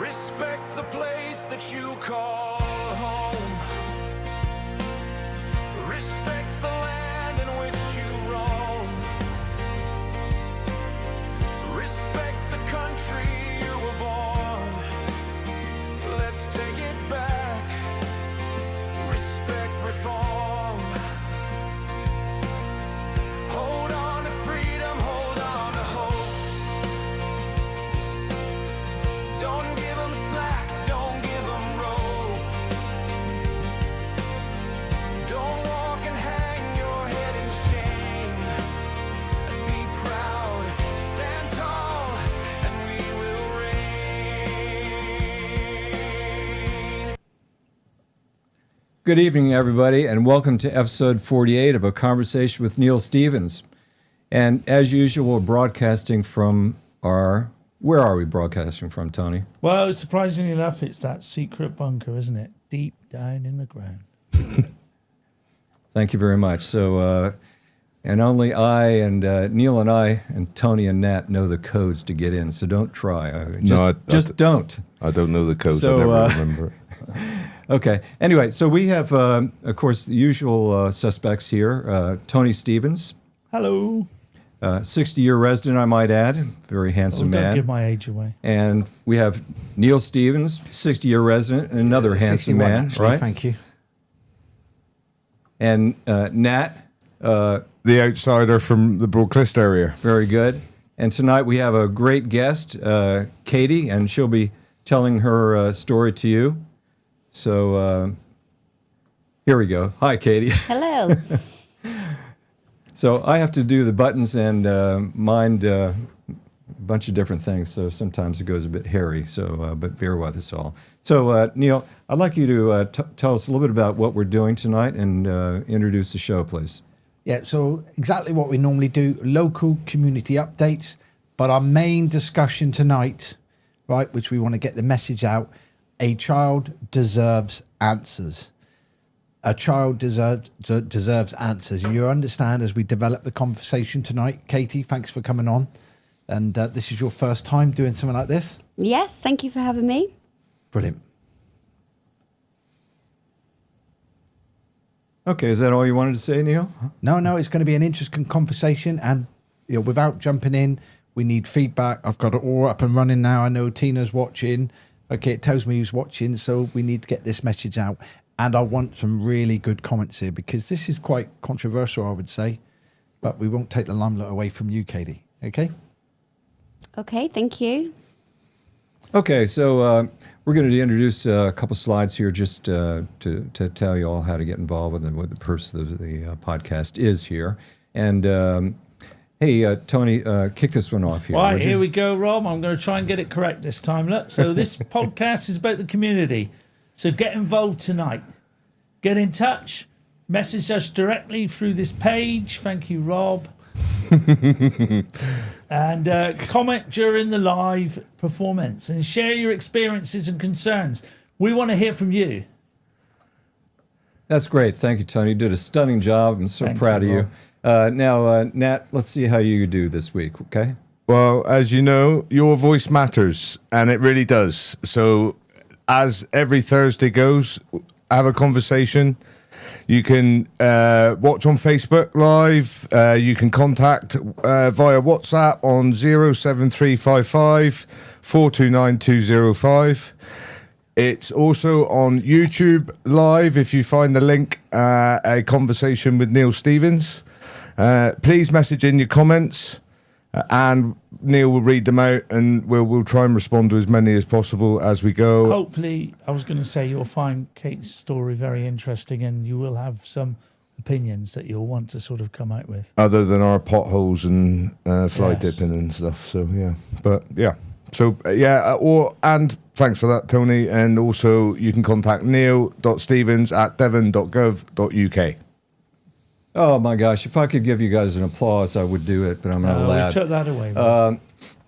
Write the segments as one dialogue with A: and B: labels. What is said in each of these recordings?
A: Respect the place that you call home. Respect the land in which you roam. Respect the country you were born. Let's take it back. Respect reform. Hold on to freedom, hold on to hope. Don't give them slack, don't give them rope. Don't walk and hang your head in shame. Be proud, stand tall, and we will reign.
B: Good evening, everybody, and welcome to episode 48 of A Conversation with Neil Stevens. And as usual, we're broadcasting from our... Where are we broadcasting from, Tony?
C: Well, surprisingly enough, it's that secret bunker, isn't it? Deep down in the ground.
B: Thank you very much. So, and only I and Neil and I and Tony and Nat know the codes to get in, so don't try. Just don't.
D: I don't know the code.
B: So,
D: I never remember it.
B: Okay. Anyway, so we have, of course, the usual suspects here. Tony Stevens,
C: Hello.
B: 60-year resident, I might add. Very handsome
C: Don't
B: man.
C: give my age away.
B: And we have Neil Stevens, 60-year resident, and another handsome
E: 61,
B: man,
E: actually,
B: right?
E: Thank you.
B: And Nat,
D: The outsider from the Broadclist area.
B: very good. And tonight we have a great guest, Katie, and she'll be telling her story to you. So here we go. Hi, Katie.
F: Hello.
B: So I have to do the buttons and mind a bunch of different things, so sometimes it goes a bit hairy, so but bear with us all. So Neil, I'd like you to tell us a little bit about what we're doing tonight and introduce the show, please.
E: Yeah, so exactly what we normally do, local community updates, but our main discussion tonight, right, which we want to get the message out, a child deserves answers. A child deserves answers. You understand as we develop the conversation tonight. Katie, thanks for coming on. And this is your first time doing something like this?
F: Yes, thank you for having me.
E: Brilliant.
B: Okay, is that all you wanted to say, Neil?
E: No, it's going to be an interesting conversation. And you know, without jumping in, we need feedback. I've got it all up and running now. I know Tina's watching. Okay, it tells me who's watching. So we need to get this message out. And I want some really good comments here because this is quite controversial, I would say. But we won't take the limelight away from you, Katie. Okay?
F: Okay, thank you.
B: Okay, so we're going to introduce a couple slides here just to tell you all how to get involved with what the purpose of the podcast is here. And hey, Tony, kick this one off here.
C: Right, here we go, Rob. I'm going to try and get it correct this time. Look, so this podcast is about the community. So get involved tonight. Get in touch. Message us directly through this page. Thank you, Rob. And comment during the live performance and share your experiences and concerns. We want to hear from you.
B: That's great. Thank you, Tony. You did a stunning job. I'm so
C: Thank
B: proud
C: you,
B: of you. Now, Nat, let's see how you do this week, okay?
D: Well, as you know, your voice matters, and it really does. So, as every Thursday goes, have a conversation. You can watch on Facebook Live. You can contact via WhatsApp on 07355 429 205. It's also on YouTube Live if you find the link, a conversation with Neil Stevens. Please message in your comments. And Neil will read them out, and we'll try and respond to as many as possible as we go.
C: Hopefully, I was going to say you'll find Kate's story very interesting, and you will have some opinions that you'll want to sort of come out with.
D: Other than our potholes and fly
C: Yes.
D: dipping and stuff, so yeah. But yeah, so and thanks for that, Tony. And also, you can contact neil.stevens@devon.gov.uk.
B: Oh, my gosh. If I could give you guys an applause, I would do it, but I'm not
C: We
B: allowed.
C: took that away. Rob.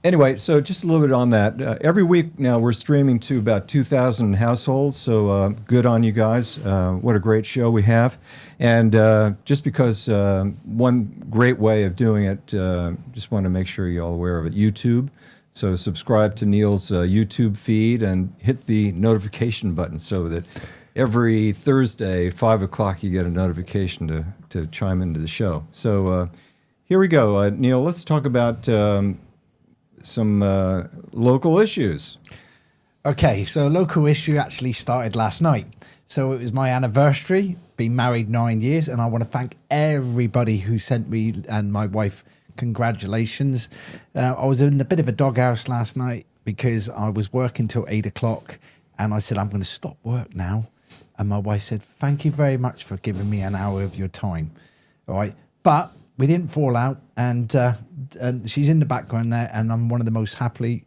B: Anyway, so just a little bit on that. Every week now we're streaming to about 2,000 households, so good on you guys. What a great show we have. And just because one great way of doing it, just want to make sure you're all aware of it, YouTube. So subscribe to Neil's YouTube feed and hit the notification button so that every Thursday, 5 o'clock, you get a notification to chime into the show. So here we go. Neil, let's talk about some local issues.
E: Okay, so a local issue actually started last night. So it was my anniversary, been married 9 years, and I want to thank everybody who sent me and my wife congratulations. I was in a bit of a doghouse last night because I was working till 8 o'clock, and I said, I'm going to stop work now. And my wife said, thank you very much for giving me an hour of your time. All right. But we didn't fall out, and she's in the background there, and I am the most happily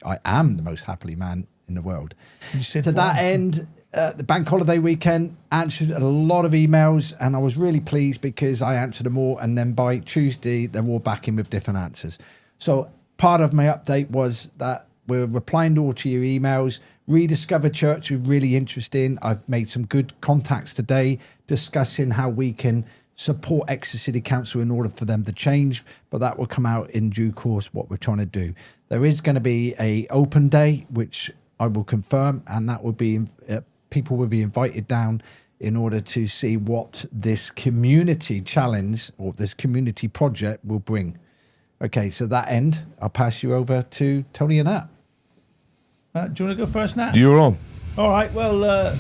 E: man in the world.
C: You said
E: to that end, the bank holiday weekend, answered a lot of emails, and I was really pleased because I answered them all, and then by Tuesday they're all back in with different answers. So part of my update was that we're replying all to your emails. Rediscover Church was really interesting. I've made some good contacts today discussing how we can support Exeter City Council in order for them to change, but that will come out in due course what we're trying to do. There is going to be a open day, which I will confirm, and that will be people will be invited down in order to see what this community challenge or this community project will bring. Okay, so that end, I'll pass you over to Tony and Nat.
C: Do you want to go first, Nat?
D: You're on.
C: All right, well,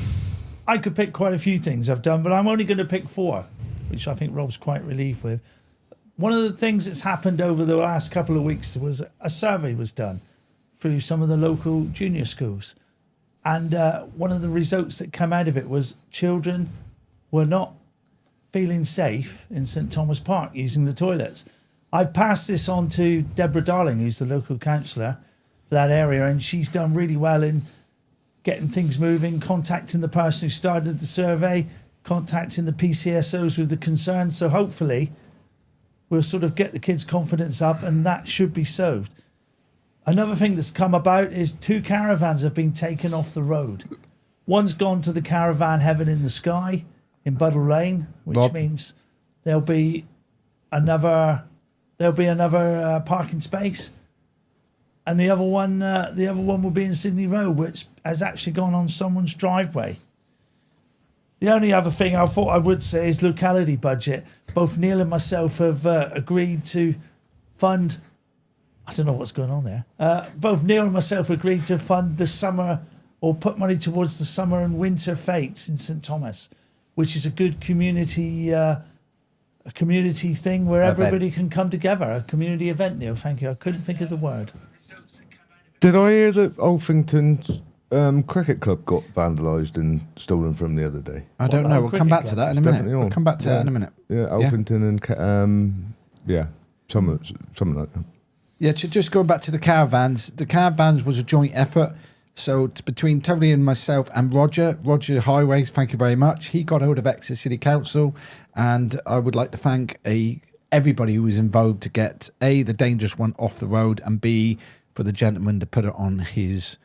C: I could pick quite a few things I've done, but I'm only going to pick 4, which I think Rob's quite relieved with. One of the things that's happened over the last couple of weeks was a survey was done through some of the local junior schools. And one of the results that came out of it was children were not feeling safe in St Thomas Park using the toilets. I've passed this on to Deborah Darling, who's the local councillor for that area, and she's done really well in getting things moving, contacting the person who started the survey, contacting the PCSOs with the concerns. So hopefully we'll sort of get the kids' confidence up, and that should be solved. Another thing that's come about is 2 caravans have been taken off the road. One's gone to the caravan Heaven in the Sky in Buddle Lane, which means there'll be another parking space, and the other one will be in Sydney Road, which has actually gone on someone's driveway. The only other thing I thought I would say is locality budget. Both Neil and myself have agreed to fund. I don't know what's going on there. Both Neil and myself agreed to fund the summer, or put money towards the summer and winter fetes in St Thomas, which is a good community thing where everybody can come together. A community event, Neil. Thank you. I couldn't think of the word.
D: Did I hear that Alphington Cricket Club got vandalised and stolen from the other day?
E: I don't know. We'll come back to that in a minute.
D: Definitely on.
E: We'll come back to that in a minute.
D: Yeah, Alphington and something like that.
E: Yeah, just going back to the caravans. The caravans was a joint effort. So it's between Tony and myself and Roger Highways, thank you very much. He got hold of Exeter City Council, and I would like to thank everybody who was involved to get A, the dangerous one off the road, and B, for the gentleman to put it on his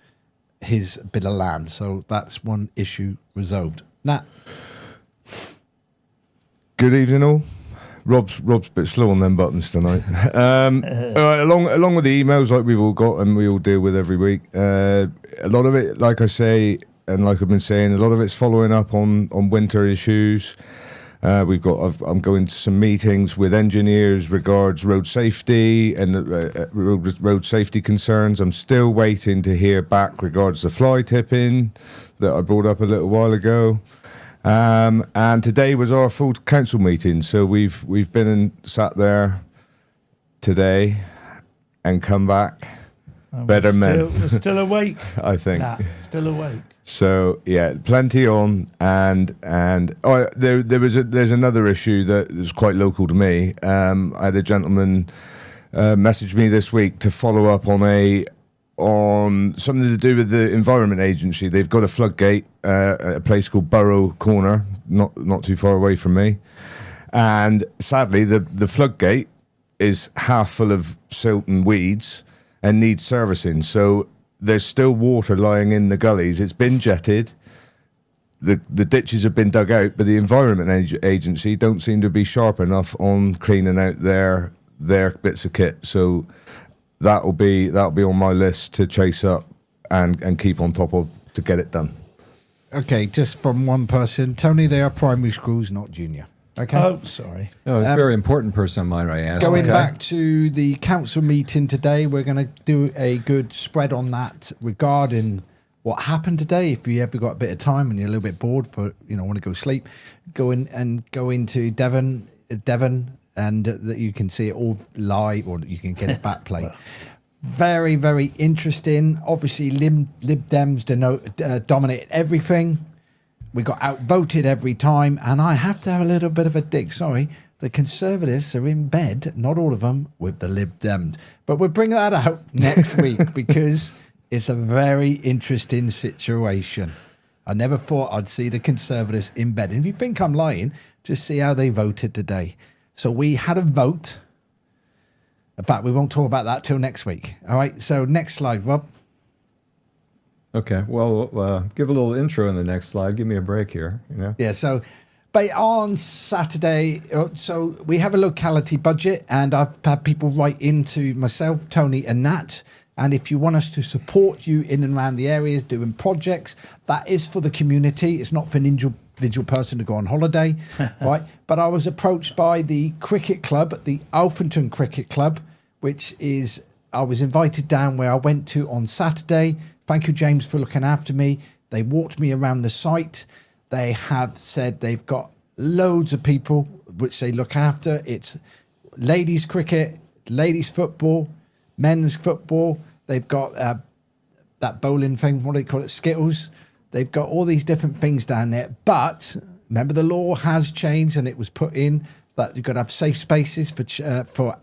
E: bit of land. So that's one issue resolved. Nat.
D: Good evening all. Rob's a bit slow on them buttons tonight. All right, along with the emails like we've all got and we all deal with every week, a lot of it, like I say, and like I've been saying, a lot of it's following up on winter issues. I'm going to some meetings with engineers regards road safety and road safety concerns. I'm still waiting to hear back regards the fly tipping that I brought up a little while ago. And today was our full council meeting, so we've been and sat there today and come back better men.
C: We're still awake.
D: I think.
C: Nah, still awake.
D: So yeah, plenty on, and there's another issue that is quite local to me. I had a gentleman message me this week to follow up on something to do with the Environment Agency. They've got a floodgate at a place called Borough Corner, not too far away from me. And sadly, the floodgate is half full of silt and weeds and needs servicing. So there's still water lying in the gullies. It's been jetted. The ditches have been dug out, but the Environment Agency don't seem to be sharp enough on cleaning out their bits of kit. So that'll be on my list to chase up and keep on top of to get it done.
E: Okay, just from one person. Tony, they are primary schools, not junior. Okay.
C: Oh, sorry.
B: No, a very important person, might I ask.
E: Going
B: okay?
E: back to the council meeting today, we're going to do a good spread on that regarding what happened today. If you ever got a bit of time and you're a little bit bored want to go sleep, go into Devon, and that you can see it all live, or you can get it back played. Very, very interesting. Obviously, Lib Dems dominated everything. We got outvoted every time, and I have to have a little bit of a dig. Sorry, the Conservatives are in bed, not all of them, with the Lib Dems. But we'll bring that out next week because it's a very interesting situation. I never thought I'd see the Conservatives in bed. And if you think I'm lying, just see how they voted today. So we had a vote. In fact, we won't talk about that till next week. All right, so next slide, Rob.
B: Okay, well, give a little intro in the next slide. Give me a break here.
E: Yeah, so but on Saturday, so we have a locality budget, and I've had people write into myself, Tony and Nat, and if you want us to support you in and around the areas doing projects, that is for the community. It's not for an individual person to go on holiday, right? But I was approached by the cricket club, the Alphington Cricket Club, which is, I was invited down where I went to on Saturday. Thank you, James, for looking after me. They walked me around the site. They have said they've got loads of people which they look after. It's ladies cricket, ladies football, men's football. They've got that bowling thing, what do they call it, Skittles. They've got all these different things down there. But remember, the law has changed, and it was put in that you've got to have safe spaces for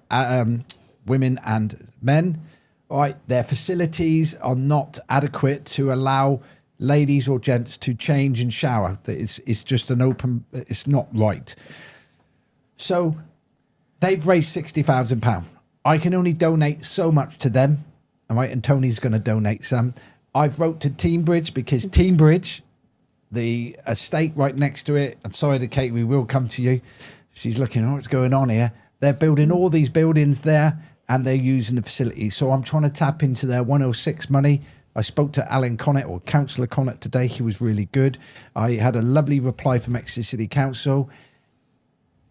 E: women and men. All right, their facilities are not adequate to allow ladies or gents to change and shower. It's just an open, it's not right. So they've raised £60,000. I can only donate so much to them. All right, and Tony's going to donate some. I've wrote to Teambridge because Teambridge, the estate right next to it, I'm sorry to Kate, we will come to you. She's looking, what's going on here? They're building all these buildings there, and they're using the facilities. So I'm trying to tap into their 106 money. I spoke to Alan Connett, or Councillor Connett, today. He was really good. I had a lovely reply from Exeter City Council.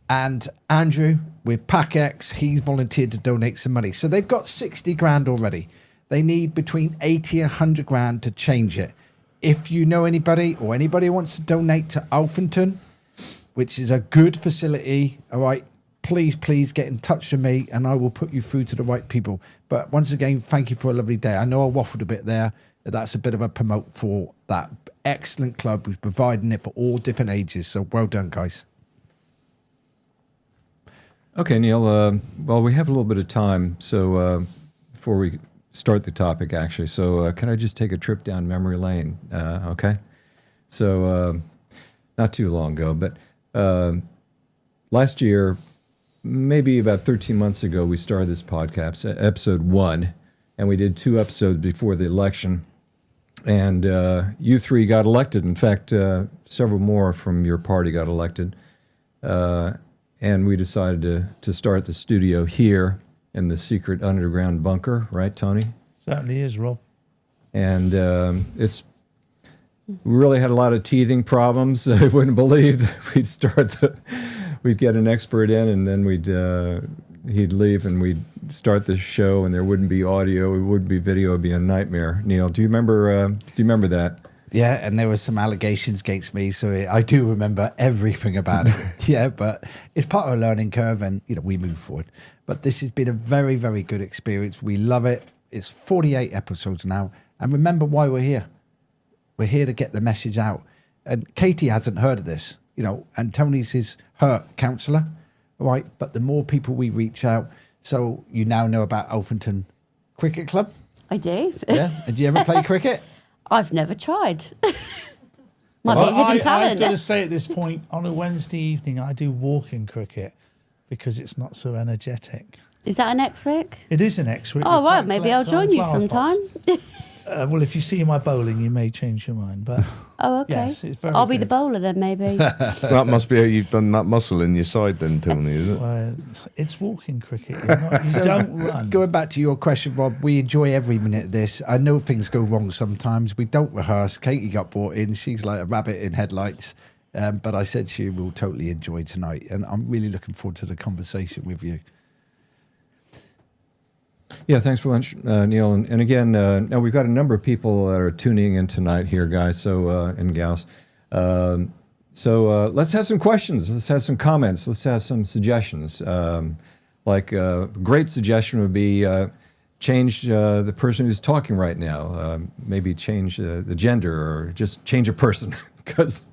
E: And Andrew, with PACX, he's volunteered to donate some money. So they've got 60 grand already. They need between 80 and 100 grand to change it. If you know anybody, or anybody wants to donate to Alphington, which is a good facility, all right, please get in touch with me, and I will put you through to the right people. But once again, thank you for a lovely day. I know I waffled a bit there. That's a bit of a promote for that excellent club who's providing it for all different ages. So well done, guys.
B: Okay, Neil. Well, we have a little bit of time, so before we start the topic, actually, so can I just take a trip down memory lane? Okay. So not too long ago, but last year, maybe about 13 months ago, we started this podcast, episode 1, and we did 2 episodes before the election. And you 3 got elected. In fact, several more from your party got elected. And we decided to start the studio here in the secret underground bunker, right, Tony?
C: Certainly is, Rob.
B: And we really had a lot of teething problems. I wouldn't believe that we'd get an expert in, and then he'd leave, and we'd start the show, and there wouldn't be audio, it wouldn't be video, it'd be a nightmare. Neil, do you remember that?
E: Yeah, and there were some allegations against me, so I do remember everything about it. Yeah, but it's part of a learning curve, and we move forward. But this has been a very, very good experience. We love it. It's 48 episodes now, and remember why we're here. We're here to get the message out. And Katie hasn't heard of this, and Tony's her counsellor, right? But the more people we reach out, so you now know about Alphington Cricket Club.
F: I do.
E: Yeah, and do you ever play cricket?
F: I've never tried. Might be a hidden
C: I've
F: talent.
C: got to say at this point, on a Wednesday evening, I do walking cricket because it's not so energetic.
F: Is that an Exwick?
C: It is an Exwick.
F: Oh,
C: We
F: right.
C: quite
F: Maybe I'll
C: collect
F: join you
C: flower
F: sometime.
C: pots. Well, if you see my bowling, you may change your mind. But
F: Oh, okay.
C: Yes, it's very
F: I'll be the
C: good.
F: bowler then, maybe.
D: That must be how you've done that muscle in your side then, Tony, is it?
C: well, it's walking cricket. You don't run.
E: Going back to your question, Rob, we enjoy every minute of this. I know things go wrong sometimes. We don't rehearse. Katie got brought in. She's like a rabbit in headlights. But I said she will totally enjoy tonight. And I'm really looking forward to the conversation with you.
B: Yeah, thanks very much, Neil. And again, now we've got a number of people that are tuning in tonight here, guys, so and gals. So let's have some questions. Let's have some comments. Let's have some suggestions. Like a great suggestion would be change the person who's talking right now. Maybe change the gender or just change a person because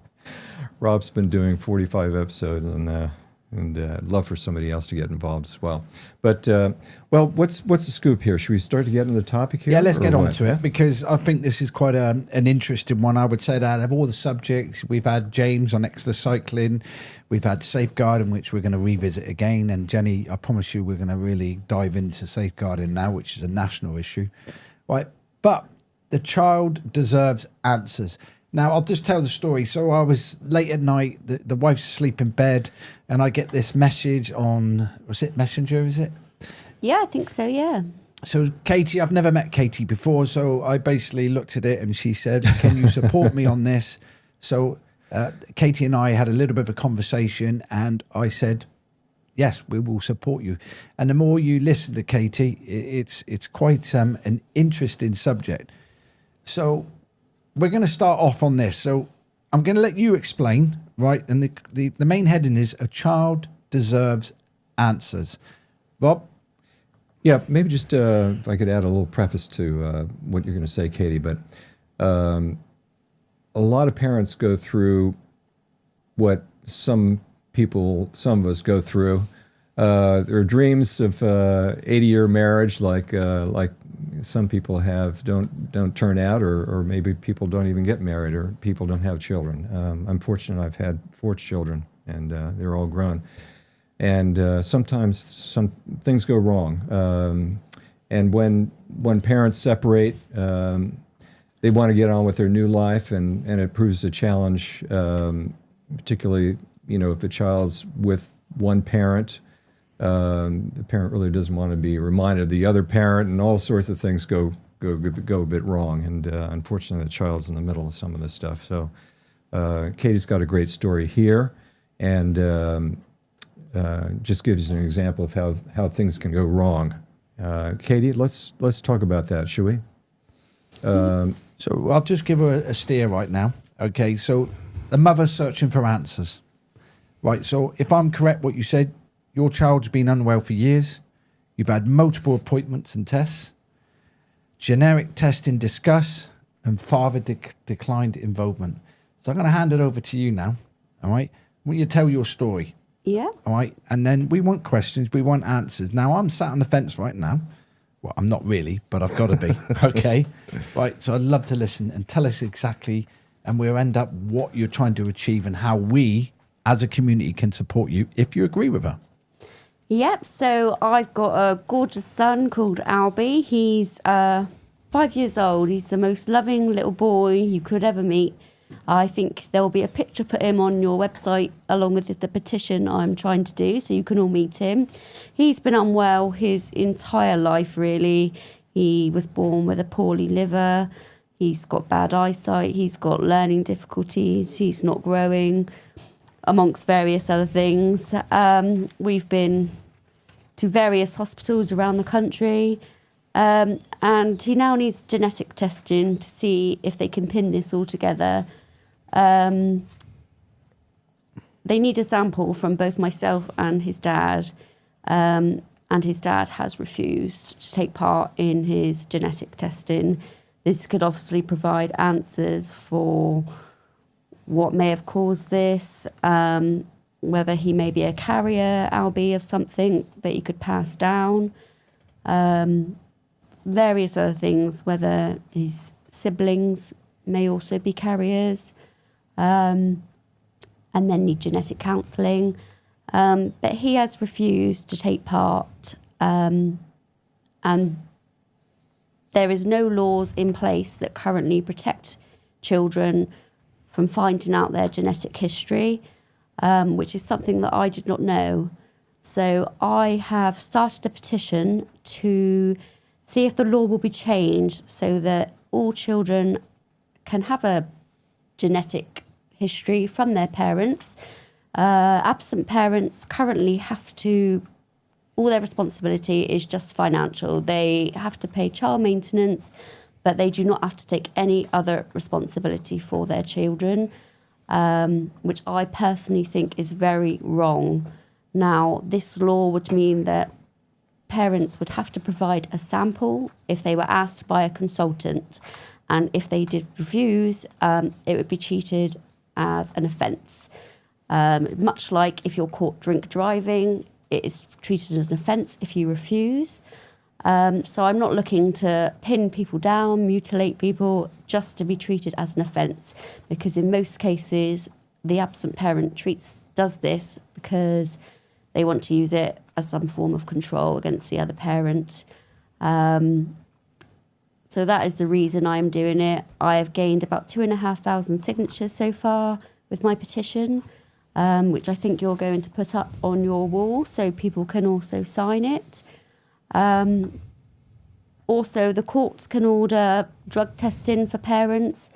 B: Rob's been doing 45 episodes and I'd love for somebody else to get involved as well. But, well, what's the scoop here? Should we start to get into the topic here?
E: Yeah, let's get on
B: what?
E: to it because I think this is quite an interesting one. I would say that out of all the subjects, we've had James on extra cycling, we've had safeguarding, which we're going to revisit again. And Jenny, I promise you, we're going to really dive into safeguarding now, which is a national issue, right? But the child deserves answers. Now, I'll just tell the story. So I was late at night, the wife's asleep in bed, and I get this message on, was it Messenger, is it?
F: Yeah, I think so, yeah.
E: So Katie, I've never met Katie before, so I basically looked at it and she said, can you support me on this? So Katie and I had a little bit of a conversation and I said, yes, we will support you. And the more you listen to Katie, it's quite an interesting subject. So we're going to start off on this. So I'm going to let you explain, right? And the main heading is A Child Deserves Answers. Rob?
B: Yeah, maybe just if I could add a little preface to what you're going to say, Katie, but a lot of parents go through what some of us go through. There are dreams of 80-year marriage like some people have don't turn out, or maybe people don't even get married, or people don't have children. I'm fortunate I've had 4 children, and they're all grown. And sometimes some things go wrong. And when parents separate, they want to get on with their new life, and it proves a challenge, particularly, if the child's with one parent. The parent really doesn't want to be reminded of the other parent, and all sorts of things go a bit wrong. And unfortunately, the child's in the middle of some of this stuff. So Katie's got a great story here, and just gives you an example of how things can go wrong. Katie, let's talk about that, shall we?
E: So I'll just give her a steer right now. Okay, so the mother's searching for answers. Right, so if I'm correct what you said, your child's been unwell for years. You've had multiple appointments and tests. Generic testing discussed, and father declined involvement. So I'm going to hand it over to you now, all right? I want you to tell your story.
F: Yeah.
E: All right. And then we want questions. We want answers. Now, I'm sat on the fence right now. Well, I'm not really, but I've got to be. Okay. Right. So I'd love to listen and tell us exactly, and we'll end up what you're trying to achieve and how we as a community can support you if you agree with her.
F: Yep. So I've got a gorgeous son called Albie. He's 5 years old. He's the most loving little boy you could ever meet. I think there will be a picture put him on your website along with the petition I'm trying to do, so you can all meet him. He's been unwell his entire life, really. He was born with a poorly liver. He's got bad eyesight. He's got learning difficulties. He's not growing, amongst various other things. We've been to various hospitals around the country. And he now needs genetic testing to see if they can pin this all together. They need a sample from both myself and his dad. And his dad has refused to take part in his genetic testing. This could obviously provide answers for what may have caused this, whether he may be a carrier, Albie, of something that he could pass down. Various other things, whether his siblings may also be carriers, and then need genetic counselling. But he has refused to take part, and there is no laws in place that currently protect children from finding out their genetic history, which is something that I did not know. So I have started a petition to see if the law will be changed so that all children can have a genetic history from their parents. Absent parents currently have to, all their responsibility is just financial. They have to pay child maintenance, but they do not have to take any other responsibility for their children, which I personally think is very wrong. Now, this law would mean that parents would have to provide a sample if they were asked by a consultant. And if they did refuse, it would be treated as an offence. Much like if you're caught drink driving, it is treated as an offence if you refuse. So I'm not looking to pin people down, mutilate people, just to be treated as an offence. Because in most cases, the absent parent does this because they want to use it as some form of control against the other parent. So that is the reason I'm doing it. I have gained about 2,500 signatures so far with my petition, which I think you're going to put up on your wall so people can also sign it. Also, the courts can order drug testing for parents.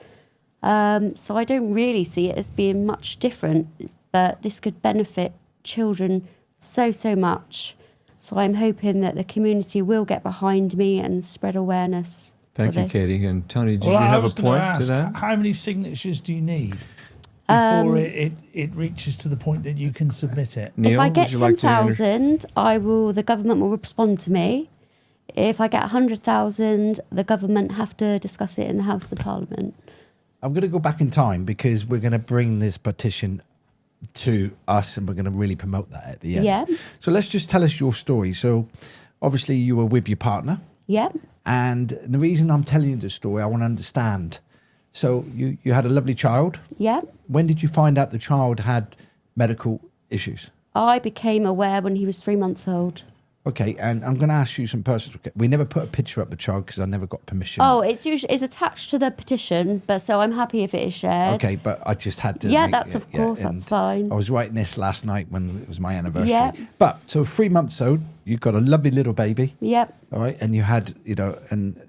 F: So I don't really see it as being much different, but this could benefit children so much. So I'm hoping that the community will get behind me and spread awareness.
B: Thank you,
F: this.
B: Katie. And Tony, did
C: Well,
B: you
C: I
B: have a
C: was gonna
B: point
C: ask,
B: to that?
C: How many signatures do you need before it reaches to the point that you can submit it?
B: Neil,
F: If I get
B: would you like to
F: 10,000, the government will respond to me. If I get 100,000, the government have to discuss it in the House of Parliament.
E: I'm going to go back in time because we're going to bring this petition to us and we're going to really promote that at the end.
F: Yeah.
E: So let's just tell us your story. So obviously you were with your partner,
F: Yep.
E: and the reason I'm telling you the story, I want to understand. So you had a lovely child.
F: Yep.
E: When did you find out the child had medical issues?
F: I became aware when he was 3 months old.
E: Okay, and I'm going to ask you some personal. We never put a picture up the child because I never got permission.
F: Oh, it's attached to the petition, but so I'm happy if it is shared.
E: Okay, but I just had to.
F: Yeah,
E: make
F: that's
E: it,
F: of course,
E: and
F: that's fine.
E: I was writing this last night when it was my anniversary.
F: Yeah.
E: But so 3 months old, you've got a lovely little baby.
F: Yep.
E: All right, and you had, and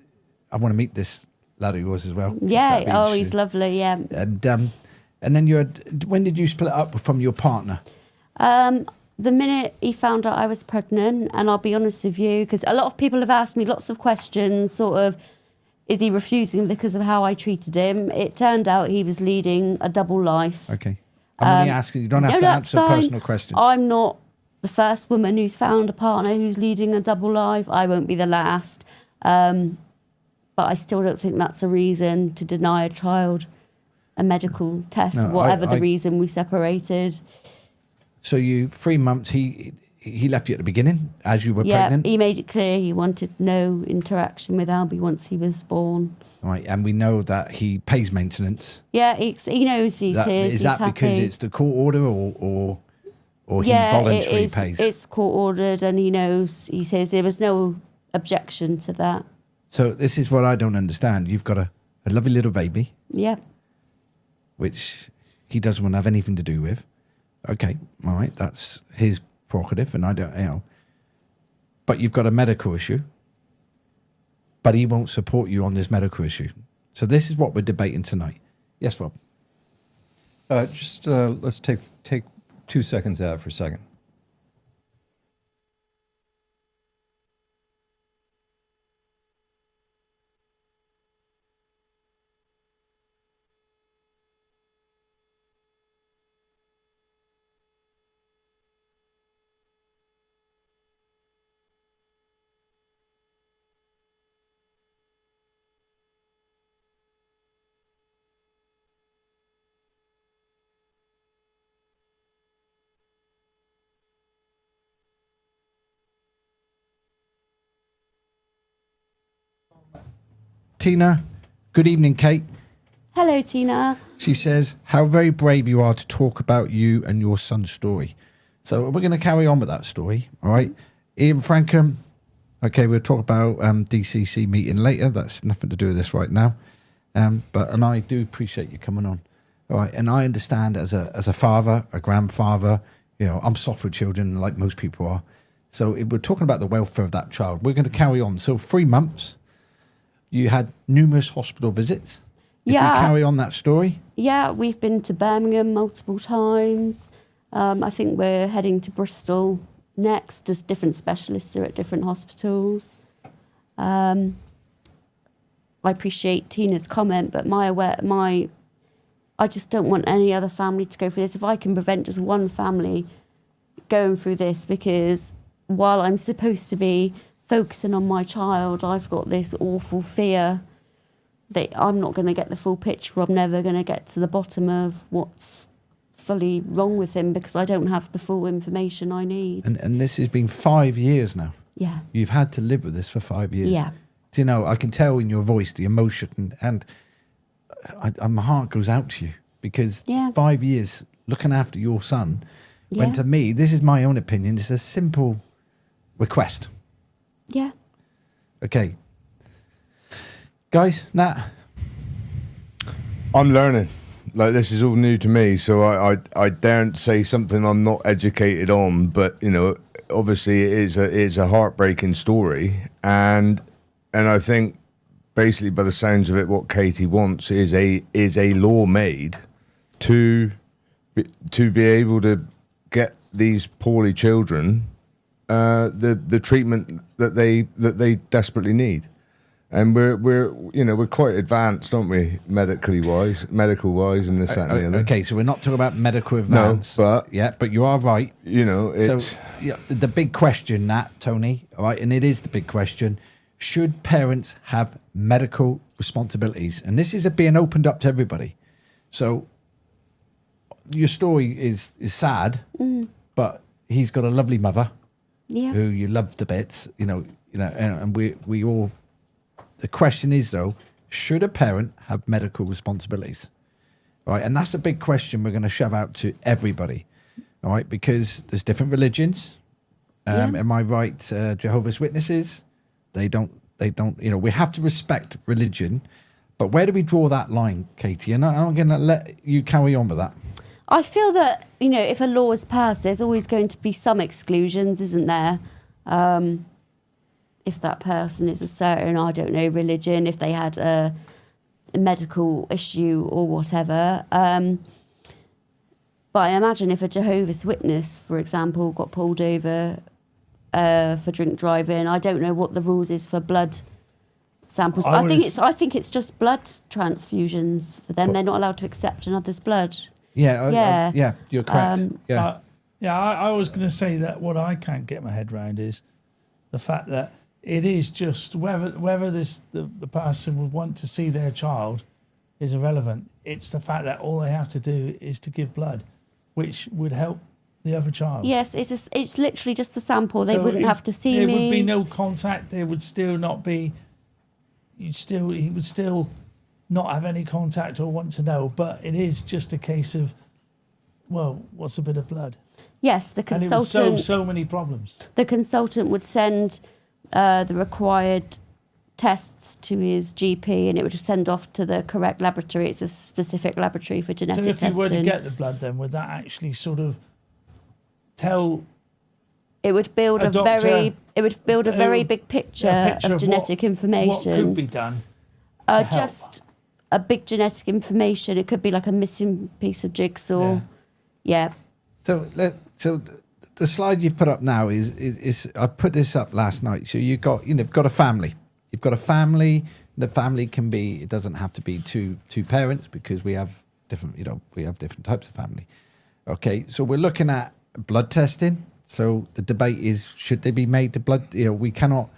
E: I want to meet this lad of yours as well.
F: Yeah.
E: That'd be
F: Oh, he's
E: interesting.
F: lovely. Yeah.
E: And then you had. When did you split up from your partner?
F: The minute he found out I was pregnant, and I'll be honest with you, because a lot of people have asked me lots of questions, sort of, is he refusing because of how I treated him? It turned out he was leading a double life.
E: Okay, I'm only asking. You don't have
F: No,
E: to
F: that's
E: answer
F: fine.
E: personal questions.
F: I'm not the first woman who's found a partner who's leading a double life. I won't be the last. But I still don't think that's a reason to deny a child a medical test,
E: No,
F: whatever the
E: I-
F: reason we separated.
E: So 3 months. He left you at the beginning as you were
F: Yeah,
E: pregnant.
F: he made it clear he wanted no interaction with Albie once he was born.
E: Right, and we know that he pays maintenance.
F: Yeah, he knows he's his.
E: Is
F: He's
E: that
F: happy.
E: because it's the court order or he
F: yeah,
E: voluntarily
F: it is.
E: pays?
F: It's court ordered, and he knows. He says there was no objection to that.
E: So this is what I don't understand. You've got a lovely little baby,
F: Yeah,
E: which he doesn't want to have anything to do with. Okay, all right, that's his prerogative, and I don't, But you've got a medical issue, but he won't support you on this medical issue. So this is what we're debating tonight. Yes, Rob.
B: Let's take 2 seconds out for a second.
E: Tina, good evening, Kate.
F: hello, Tina.
E: She says, how very brave you are to talk about you and your son's story. So we're going to carry on with that story, all right? Ian Frankham. Okay, we'll talk about DCC meeting later. That's nothing to do with this right now. And I do appreciate you coming on. All right, and I understand as a father, a grandfather, I'm soft with children like most people are. So we're talking about the welfare of that child. We're going to carry on. So 3 months, you had numerous hospital visits. If we carry on that story.
F: Yeah, we've been to Birmingham multiple times. I think we're heading to Bristol next. Just different specialists are at different hospitals. I appreciate Tina's comment, but I just don't want any other family to go through this. If I can prevent just one family going through this, because while I'm supposed to be focusing on my child, I've got this awful fear that I'm not going to get the full picture. I'm never going to get to the bottom of what's fully wrong with him because I don't have the full information I need.
E: And this has been 5 years now.
F: Yeah.
E: You've had to live with this for 5 years.
F: Yeah.
E: Do you know, I can tell in your voice the emotion, and my heart goes out to you because 5 years looking after your son, when to me, this is my own opinion, it's a simple request.
F: Yeah.
E: Okay. Guys, Nat?
D: I'm learning. Like, this is all new to me, so I daren't say something I'm not educated on, but, obviously it is a heartbreaking story, and I think basically by the sounds of it, what Katie wants is a law made to be able to get these poorly children the treatment that they desperately need. And we're quite advanced, aren't we, medical wise, and this, that, and the other.
E: Okay, so we're not talking about medical advance.
D: No,
E: but you are right.
D: It's...
E: So the big question, Nat, Tony, all right, and it is the big question: should parents have medical responsibilities? And this is being opened up to everybody. So your story is sad, but he's got a lovely mother, who you love to bits. And we all. The question is, though, should a parent have medical responsibilities? All right, and that's a big question we're going to shove out to everybody. All right, because there's different religions. Am I right? Jehovah's Witnesses, they don't. We have to respect religion, but where do we draw that line, Katie? And I'm going to let you carry on with that.
F: I feel that if a law is passed, there's always going to be some exclusions, isn't there? If that person is a certain, religion, if they had a medical issue or whatever. But I imagine if a Jehovah's Witness, for example, got pulled over for drink driving, I don't know what the rules is for blood samples. I think it's just blood transfusions for them. They're not allowed to accept another's blood.
E: Yeah, you're correct.
C: I was going to say that what I can't get my head around is the fact that it is just whether the person would want to see their child is irrelevant. It's the fact that all they have to do is to give blood, which would help the other child.
F: Yes, it's literally just the sample. They wouldn't have to see me.
C: There would be no contact. There would still not be. He would still not have any contact or want to know. But it is just a case of, well, what's a bit of blood?
F: Yes, the consultant.
C: And it would solve so many problems.
F: The consultant would send the required tests to his GP, and it would send off to the correct laboratory. It's a specific laboratory for genetic testing.
C: So if you were to get the blood, then would that actually sort of tell?
F: It would build a very big picture of genetic information.
C: What could be done?
F: Just a big genetic information. It could be like a missing piece of jigsaw. Yeah.
E: So the slide you've put up now is I put this up last night. So you've got a family. You've got a family. The family can be. It doesn't have to be two parents because we have different. We have different types of family. Okay. So we're looking at blood testing. So the debate is, should they be made to blood? We cannot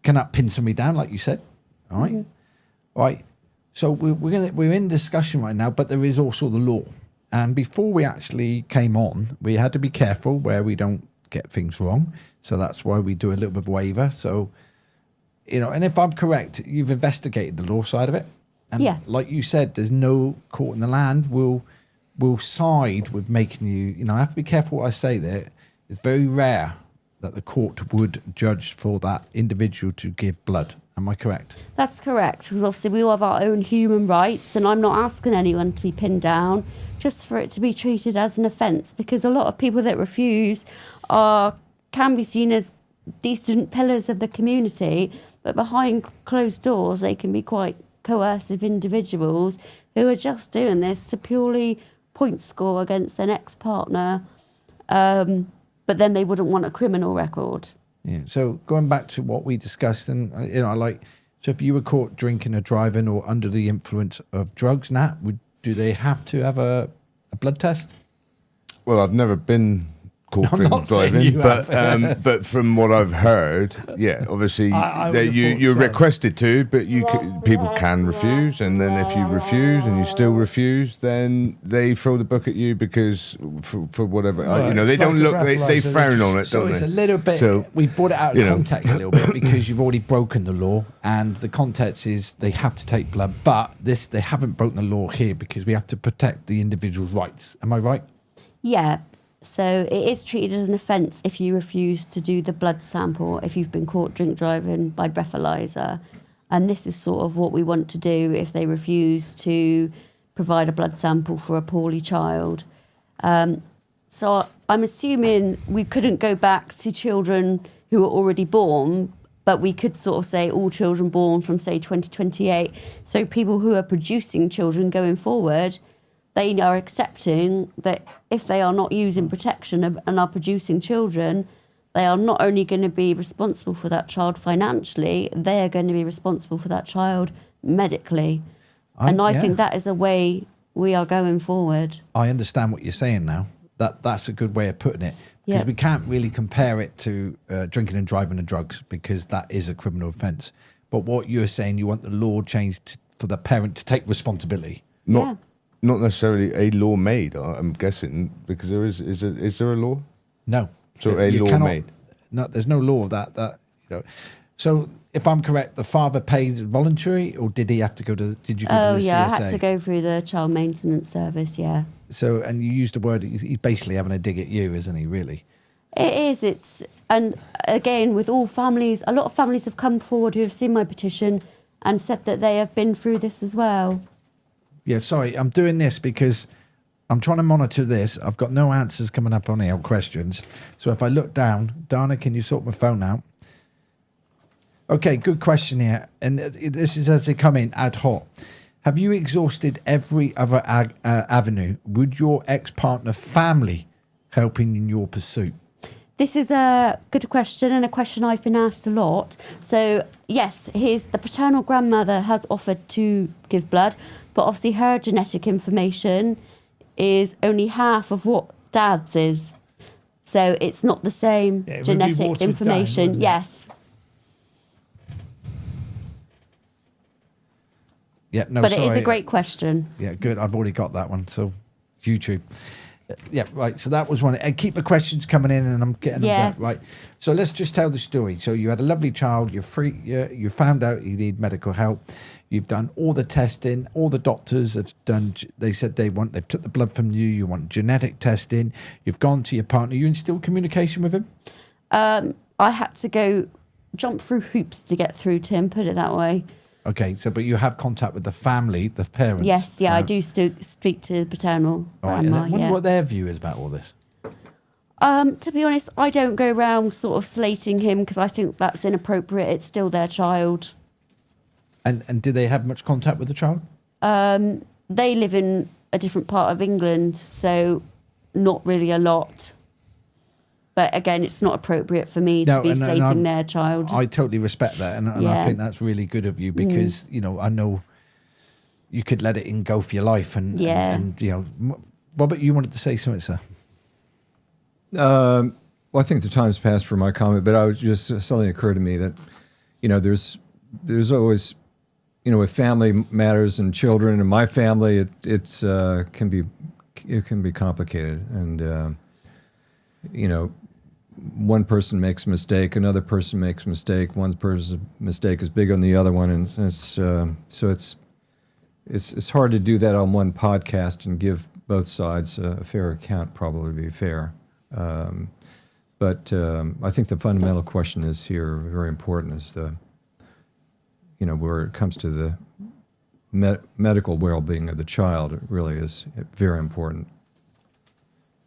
E: pin somebody down, like you said. All right. Mm-hmm. All right. So we're in discussion right now, but there is also the law. And before we actually came on, we had to be careful where we don't get things wrong. So that's why we do a little bit of waiver. So, and if I'm correct, you've investigated the law side of it. And like you said, there's no court in the land will side with making you, I have to be careful what I say there. It's very rare that the court would judge for that individual to give blood. Am I correct?
F: That's correct, because obviously we all have our own human rights, and I'm not asking anyone to be pinned down just for it to be treated as an offence, because a lot of people that refuse can be seen as decent pillars of the community, but behind closed doors they can be quite coercive individuals who are just doing this to purely point score against an ex-partner, but then they wouldn't want a criminal record.
E: Yeah. So going back to what we discussed, and so if you were caught drinking or driving or under the influence of drugs, Nat, do they have to have a blood test?
D: Well, I've never been caught
E: I'm
D: drink
E: not saying
D: driving,
E: you
D: but from what I've heard, yeah, obviously
C: I would have
D: you're
C: thought so.
D: requested to, but people can refuse, and then if you refuse and you still refuse, then they throw the book at you because for whatever
C: Right,
D: they
C: it's
D: don't
C: like a
D: look, they
C: breathalyzer,
D: frown on it,
E: So
D: don't
E: it's
D: they?
E: a little bit,
D: So,
E: we brought it out of
D: you know.
E: context a little bit because you've already broken the law, and the context is they have to take blood, but they haven't broken the law here because we have to protect the individual's rights. Am I right?
F: Yeah, so it is treated as an offence if you refuse to do the blood sample if you've been caught drink driving by breathalyzer. And this is sort of what we want to do if they refuse to provide a blood sample for a poorly child. So I'm assuming we couldn't go back to children who are already born, but we could sort of say all children born from, say, 2028. So people who are producing children going forward, they are accepting that if they are not using protection and are producing children, they are not only going to be responsible for that child financially, they are going to be responsible for that child medically. I think that is a way we are going forward.
E: I understand what you're saying now. That's a good way of putting it. Because
F: Yeah.
E: we can't really compare it to drinking and driving and drugs because that is a criminal offence. But what you're saying, you want the law changed for the parent to take responsibility.
F: Yeah.
D: Not necessarily a law made, I'm guessing, because is there a law?
E: No.
D: So a
E: You
D: law
E: cannot-
D: made.
E: No, there's no law of that. So if I'm correct, the father pays voluntary, or did he have to go to? Did you go
F: Oh,
E: to the
F: yeah,
E: CSA?
F: I had to go through the child maintenance service, yeah.
E: So, and you used the word. He's basically having a dig at you, isn't he? Really?
F: It is. And again, with all families, a lot of families have come forward who have seen my petition and said that they have been through this as well.
E: Yeah. Sorry, I'm doing this because I'm trying to monitor this. I've got no answers coming up on here on questions. So if I look down, Dana, can you sort my phone out? Okay, good question here. And this is as they come in ad hoc. Have you exhausted every other avenue? Would your ex-partner family help in your pursuit?
F: This is a good question and a question I've been asked a lot. So, yes, the paternal grandmother has offered to give blood, but obviously her genetic information is only half of what dad's is. So it's not the same
C: Yeah, it would be
F: genetic
C: watered down,
F: information.
C: wouldn't it?
F: Yes.
E: Yeah, no,
F: But
E: sorry.
F: it is a great question.
E: Yeah, good. I've already got that one. So, YouTube. Yeah, right. So that was one. And keep the questions coming in, and I'm getting
F: Yeah.
E: them done. Right. So let's just tell the story. So you had a lovely child. You're free. You found out you need medical help. You've done all the testing. All the doctors have done. They said they've took the blood from you. You want genetic testing. You've gone to your partner. You're in still communication with him.
F: I had to jump through hoops to get through to him, put it that way.
E: Okay. So, but you have contact with the family, the parents.
F: Yes, yeah, I
E: right?
F: do still speak to the paternal
E: All right. And
F: grandma,
E: I wonder
F: yeah.
E: what their view is about all this.
F: To be honest, I don't go around sort of slating him because I think that's inappropriate. It's still their child.
E: And do they have much contact with the child?
F: They live in a different part of England, so not really a lot. But again, it's not appropriate for me to be slating their child.
E: I totally respect that, and I
F: Yeah.
E: think that's really good of you because I know you could let it go for your life, and
F: Yeah.
E: and Robert, you wanted to say something, sir.
B: Well, I think the time's passed for my comment, but I was just something occurred to me that, there's always, with family matters and children and my family, it can be complicated, and one person makes a mistake, another person makes a mistake, one person's mistake is bigger than the other one, and it's hard to do that on one podcast and give both sides a fair account. Probably be fair. But I think the fundamental question is here very important is where it comes to the medical well-being of the child, it really is very important.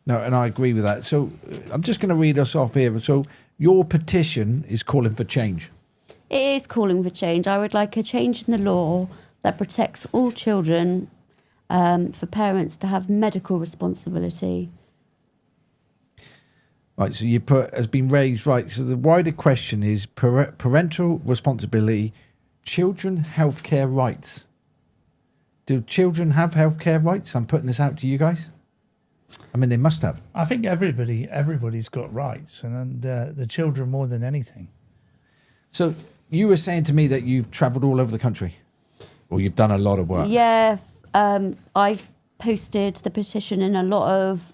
E: No, and I agree with that. So I'm just going to read us off here. So your petition is calling for change.
F: It is calling for change. I would like a change in the law that protects all children, for parents to have medical responsibility.
E: Right, so you put has been raised, right. So the wider question is parental responsibility, children healthcare rights. Do children have healthcare rights? I'm putting this out to you guys. I mean, they must have.
C: I think everybody's got rights, and the children more than anything.
E: So you were saying to me that you've travelled all over the country, or you've done a lot of work.
F: Yeah, I've posted the petition in a lot of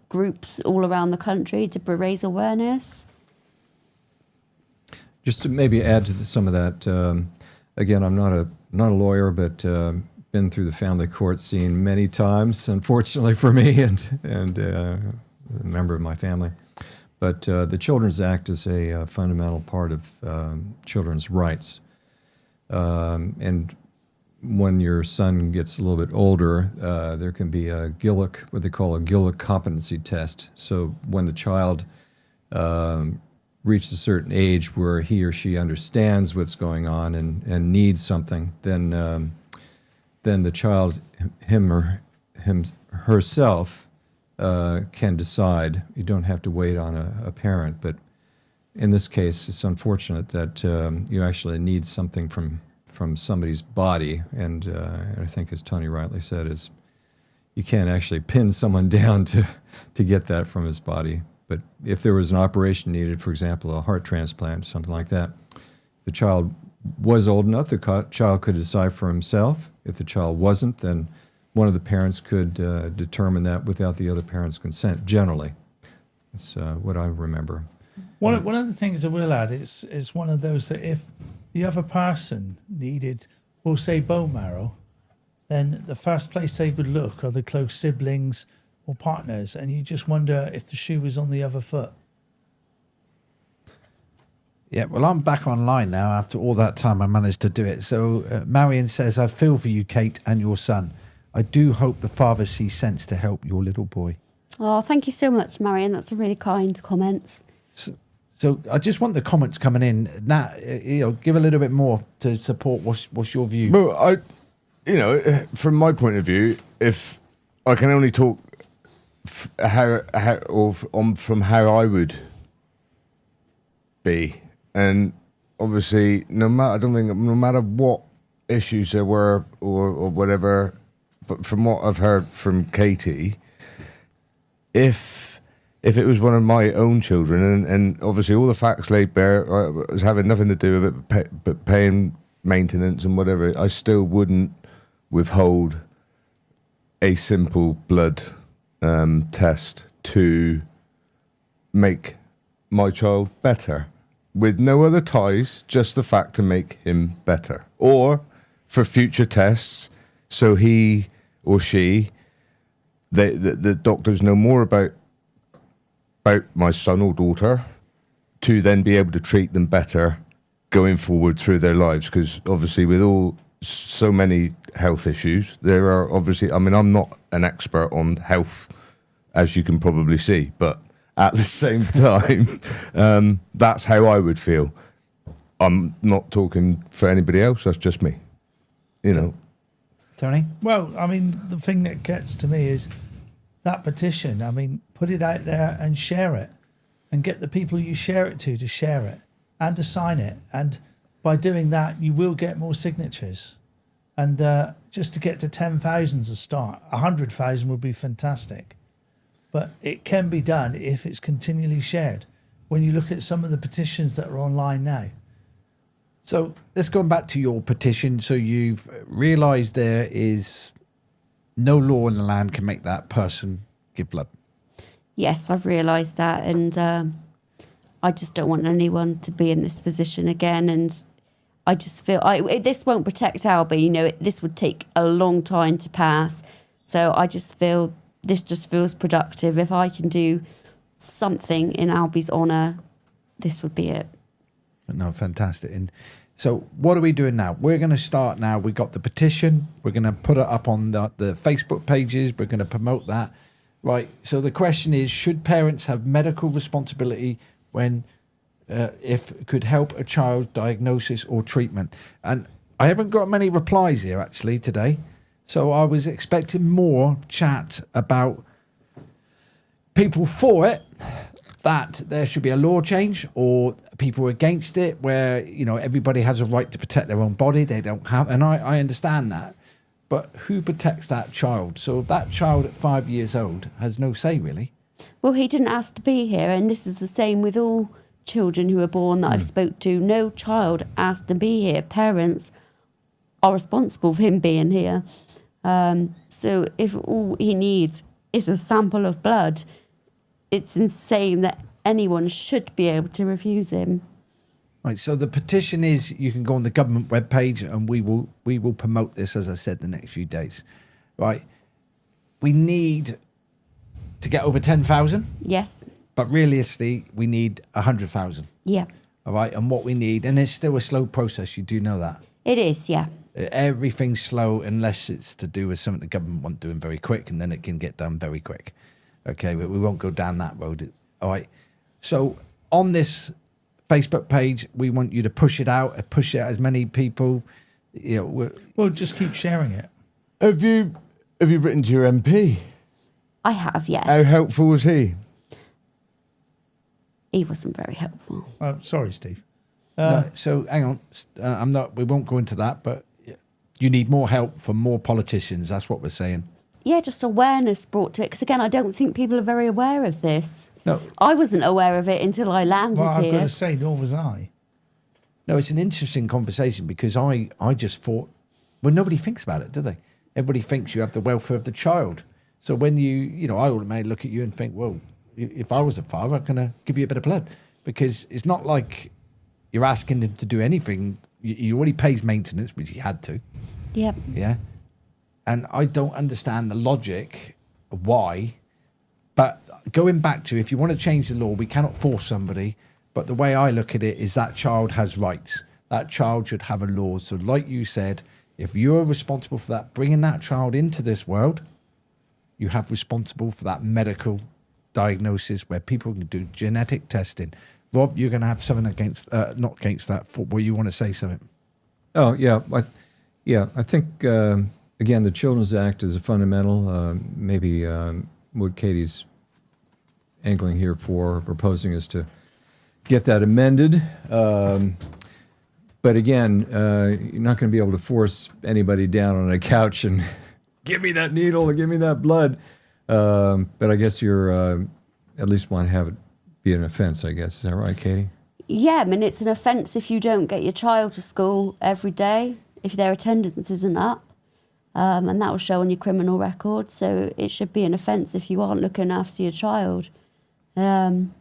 F: groups all around the country to raise awareness.
B: Just to maybe add to some of that, again, I'm not a lawyer, but been through the family court scene many times, unfortunately for me and a member of my family. But the Children's Act is a fundamental part of children's rights. And when your son gets a little bit older, there can be a what they call a Gillick competency test. So when the child reaches a certain age where he or she understands what's going on and needs something, then the child, herself, can decide. You don't have to wait on a parent, but in this case, it's unfortunate that you actually need something from somebody's body, and I think, as Tony rightly said, is you can't actually pin someone down to get that from his body. But if there was an operation needed, for example, a heart transplant, something like that, the child was old enough, the child could decide for himself. If the child wasn't, then one of the parents could determine that without the other parent's consent, generally. That's what I remember.
C: One of the things I will add is one of those that if the other person needed, we'll say, bone marrow, then the first place they would look are the close siblings or partners, and you just wonder if the shoe was on the other foot.
E: Yeah, well, I'm back online now. After all that time, I managed to do it. So Marion says, I feel for you, Kate, and your son. I do hope the father sees sense to help your little boy.
F: Oh, thank you so much, Marion. That's a really kind comment.
E: So I just want the comments coming in. Nat, give a little bit more to support what's your view.
D: Well, from my point of view, if I can only talk from how I would be, and obviously, no matter what issues there were or whatever, but from what I've heard from Katie, if it was one of my own children, and obviously all the facts laid bare was having nothing to do with it, but paying maintenance and whatever, I still wouldn't withhold a simple blood test to make my child better, with no other ties, just the fact to make him better, or for future tests, so he or she, the doctors know more about my son or daughter, to then be able to treat them better going forward through their lives. Because obviously with so many health issues, there are obviously, I mean, I'm not an expert on health, as you can probably see, but at the same time, that's how I would feel. I'm not talking for anybody else, that's just me,
E: Tony?
C: Well, I mean, the thing that gets to me is that petition. I mean, put it out there and share it, and get the people you share it to share it and to sign it. And by doing that, you will get more signatures. And just to get to 10,000 a start, 100,000 would be fantastic. But it can be done if it's continually shared. When you look at some of the petitions that are online now.
E: So let's go back to your petition. So you've realised there is no law in the land can make that person give blood.
F: Yes, I've realised that, and I just don't want anyone to be in this position again. And I just feel this won't protect Albie. This would take a long time to pass. So I just feel this just feels productive. If I can do something in Albie's honour, this would be it.
E: No, fantastic. And so what are we doing now? We're going to start now. We got the petition. We're going to put it up on the Facebook pages. We're going to promote that. Right. So the question is, should parents have medical responsibility when, if it could help a child's diagnosis or treatment? And I haven't got many replies here actually today. So I was expecting more chat about people for it, that there should be a law change, or people against it, where, you know, everybody has a right to protect their own body. They don't have, and I understand that, but who protects that child? So that child at 5 years old has no say, really.
F: Well, he didn't ask to be here, and this is the same with all children who are born that I've spoke to. No child asked to be here. Parents are responsible for him being here. So if all he needs is a sample of blood, it's insane that anyone should be able to refuse him.
E: Right, so the petition is, you can go on the government webpage, and we will promote this, as I said, the next few days. Right, we need to get over 10,000,
F: Yes.
E: but realistically, we need 100,000.
F: Yeah.
E: All right, and what we need, and it's still a slow process. You do know that.
F: It is, yeah.
E: Everything's slow unless it's to do with something the government want doing very quick, and then it can get done very quick. Okay, but we won't go down that road. All right. So on this Facebook page, we want you to push it out as many people. You know,
C: Well, just keep sharing it.
D: Have you written to your MP?
F: I have, yes.
D: How helpful was he?
F: He wasn't very helpful.
C: Sorry, Steve.
E: no, so hang on. We won't go into that, but you need more help from more politicians. That's what we're saying.
F: Yeah, just awareness brought to it. Because again, I don't think people are very aware of this.
E: No.
F: I wasn't aware of it until I landed
C: Well, I've
F: here.
C: got to say, nor was I.
E: No, it's an interesting conversation, because I just thought, well, nobody thinks about it, do they? Everybody thinks you have the welfare of the child. So when I automatically look at you and think, well, if I was a father, I'm going to give you a bit of blood, because it's not like you're asking him to do anything. He already pays maintenance, which he had to.
F: Yep.
E: Yeah. And I don't understand the logic of why. But going back to, if you want to change the law, we cannot force somebody. But the way I look at it is that child has rights. That child should have a law. So like you said, if you're responsible for that, bringing that child into this world, you have responsible for that medical diagnosis where people can do genetic testing. Rob, you're going to have something against, not against that, where you want to say something.
B: Oh, yeah. I think, again, the Children's Act is a fundamental. Maybe what Katie's angling here for, proposing, is to get that amended. But again, you're not going to be able to force anybody down on a couch and give me that needle or give me that blood. But I guess you're at least want to have it be an offense, I guess. Is that right, Katie?
F: Yeah, I mean, it's an offence if you don't get your child to school every day, if their attendance isn't up. And that will show on your criminal record. So it should be an offence if you aren't looking after your child and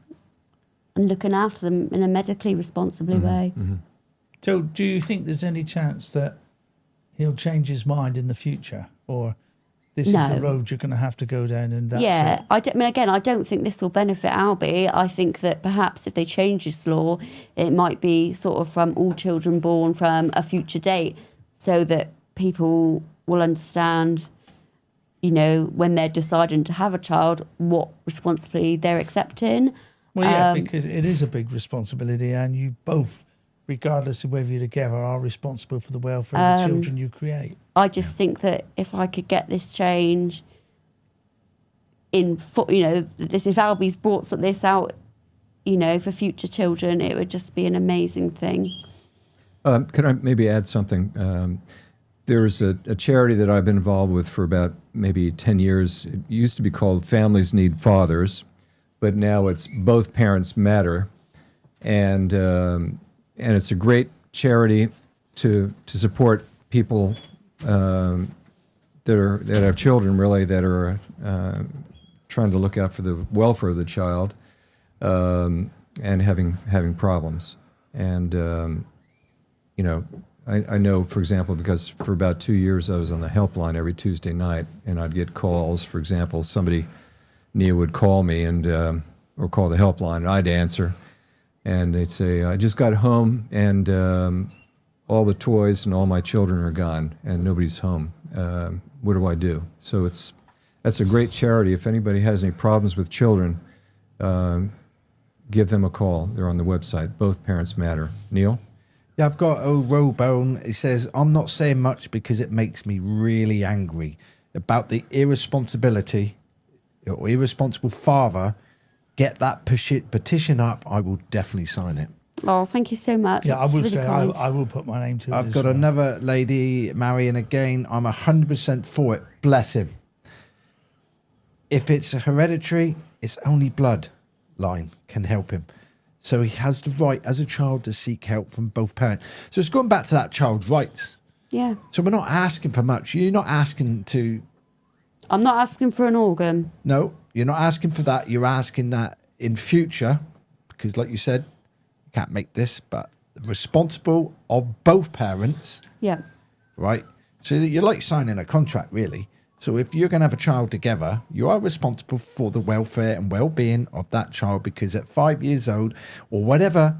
F: looking after them in a medically responsible way.
B: Mm-hmm.
C: So do you think there's any chance that he'll change his mind in the future? Or this is the
F: No.
C: road you're going to have to go down, and that's
F: Yeah,
C: it?
F: I mean, again, I don't think this will benefit Albie. I think that perhaps if they change this law, it might be sort of from all children born from a future date, so that people will understand, you know, when they're deciding to have a child, what responsibility they're accepting.
C: Well, yeah, because it is a big responsibility, and you both, regardless of whether you're together, are responsible for the welfare of the children you create.
F: I just think that if I could get this change if Albie's brought this out, you know, for future children, it would just be an amazing thing.
B: Could I maybe add something? There's a charity that I've been involved with for about maybe 10 years. It used to be called Families Need Fathers, but now it's Both Parents Matter. And it's a great charity to support people that have children, really, that are trying to look out for the welfare of the child and having problems. And I know, for example, because for about 2 years I was on the helpline every Tuesday night, and I'd get calls. For example, Nia would call me, and or call the helpline, and I'd answer, and they'd say, I just got home, and all the toys and all my children are gone, and nobody's home. What do I do? So that's a great charity. If anybody has any problems with children, give them a call. They're on the website. Both Parents Matter. Neil?
E: Yeah, I've got old Robone. He says, I'm not saying much because it makes me really angry about the irresponsibility or irresponsible father. Get that petition up. I will definitely sign it.
F: Oh, thank you so much.
C: Yeah,
F: It's
C: I will
F: really
C: say
F: kind.
C: I will put my name to it.
E: I've
C: as
E: got
C: well.
E: another lady marrying again. I'm 100% for it. Bless him. If it's hereditary, it's only bloodline can help him. So he has the right as a child to seek help from both parents. So it's going back to that child's rights.
F: Yeah.
E: So we're not asking for much. You're not asking to...
F: I'm not asking for an organ.
E: No, you're not asking for that. You're asking that in future, because like you said, you can't make this, but responsible of both parents,
F: Yeah.
E: right? So you're like signing a contract, really. So if you're going to have a child together, you are responsible for the welfare and well-being of that child, because at 5 years old or whatever,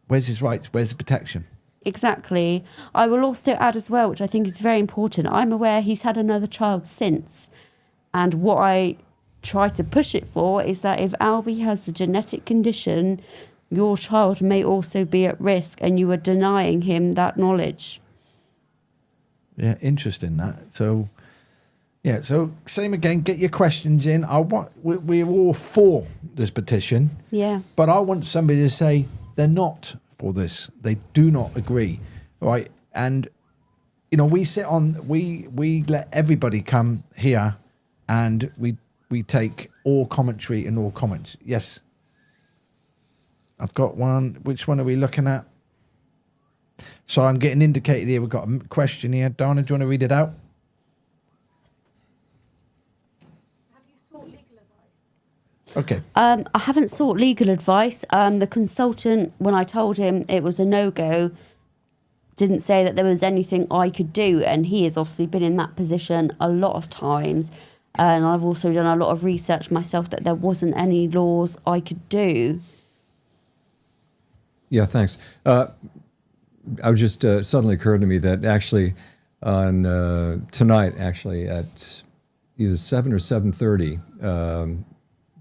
E: where's his rights? Where's the protection?
F: Exactly. I will also add as well, which I think is very important. I'm aware he's had another child since. And what I try to push it for is that if Albie has a genetic condition, your child may also be at risk, and you are denying him that knowledge.
E: Yeah, interesting that. So, yeah, so same again, get your questions in. We're all for this petition.
F: Yeah.
E: But I want somebody to say they're not for this. They do not agree, right? And you know, we let everybody come here, and we take all commentary and all comments. Yes, I've got one. Which one are we looking at? So I'm getting indicated here. We've got a question here. Donna, do you want to read it out? Okay.
F: I haven't sought legal advice. The consultant, when I told him it was a no-go, didn't say that there was anything I could do. And he has obviously been in that position a lot of times. And I've also done a lot of research myself that there wasn't any laws I could do.
B: Yeah, thanks. I was just suddenly occurred to me that actually on tonight, actually at either 7 or 7:30,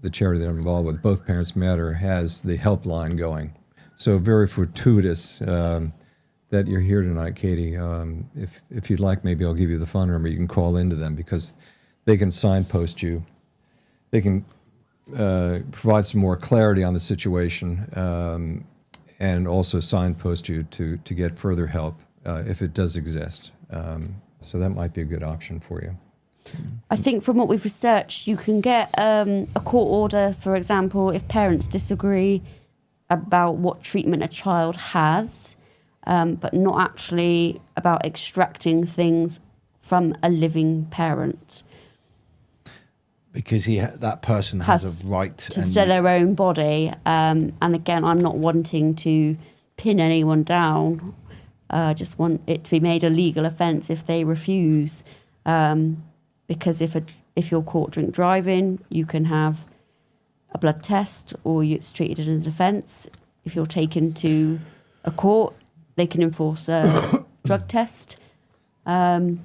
B: the charity that I'm involved with, Both Parents Matter, has the helpline going. So very fortuitous that you're here tonight, Katie. If you'd like, maybe I'll give you the phone number. You can call into them because they can signpost you. They can provide some more clarity on the situation. And also signpost you to get further help if it does exist. So that might be a good option for you.
F: I think from what we've researched, you can get a court order, for example, if parents disagree about what treatment a child has, but not actually about extracting things from a living parent.
E: Because that person has a right
F: to their own body. And again, I'm not wanting to pin anyone down. Just want it to be made a legal offence if they refuse. Because if you're caught drink driving, you can have a blood test, or it's treated as an offence. If you're taken to a court, they can enforce a drug test. Yet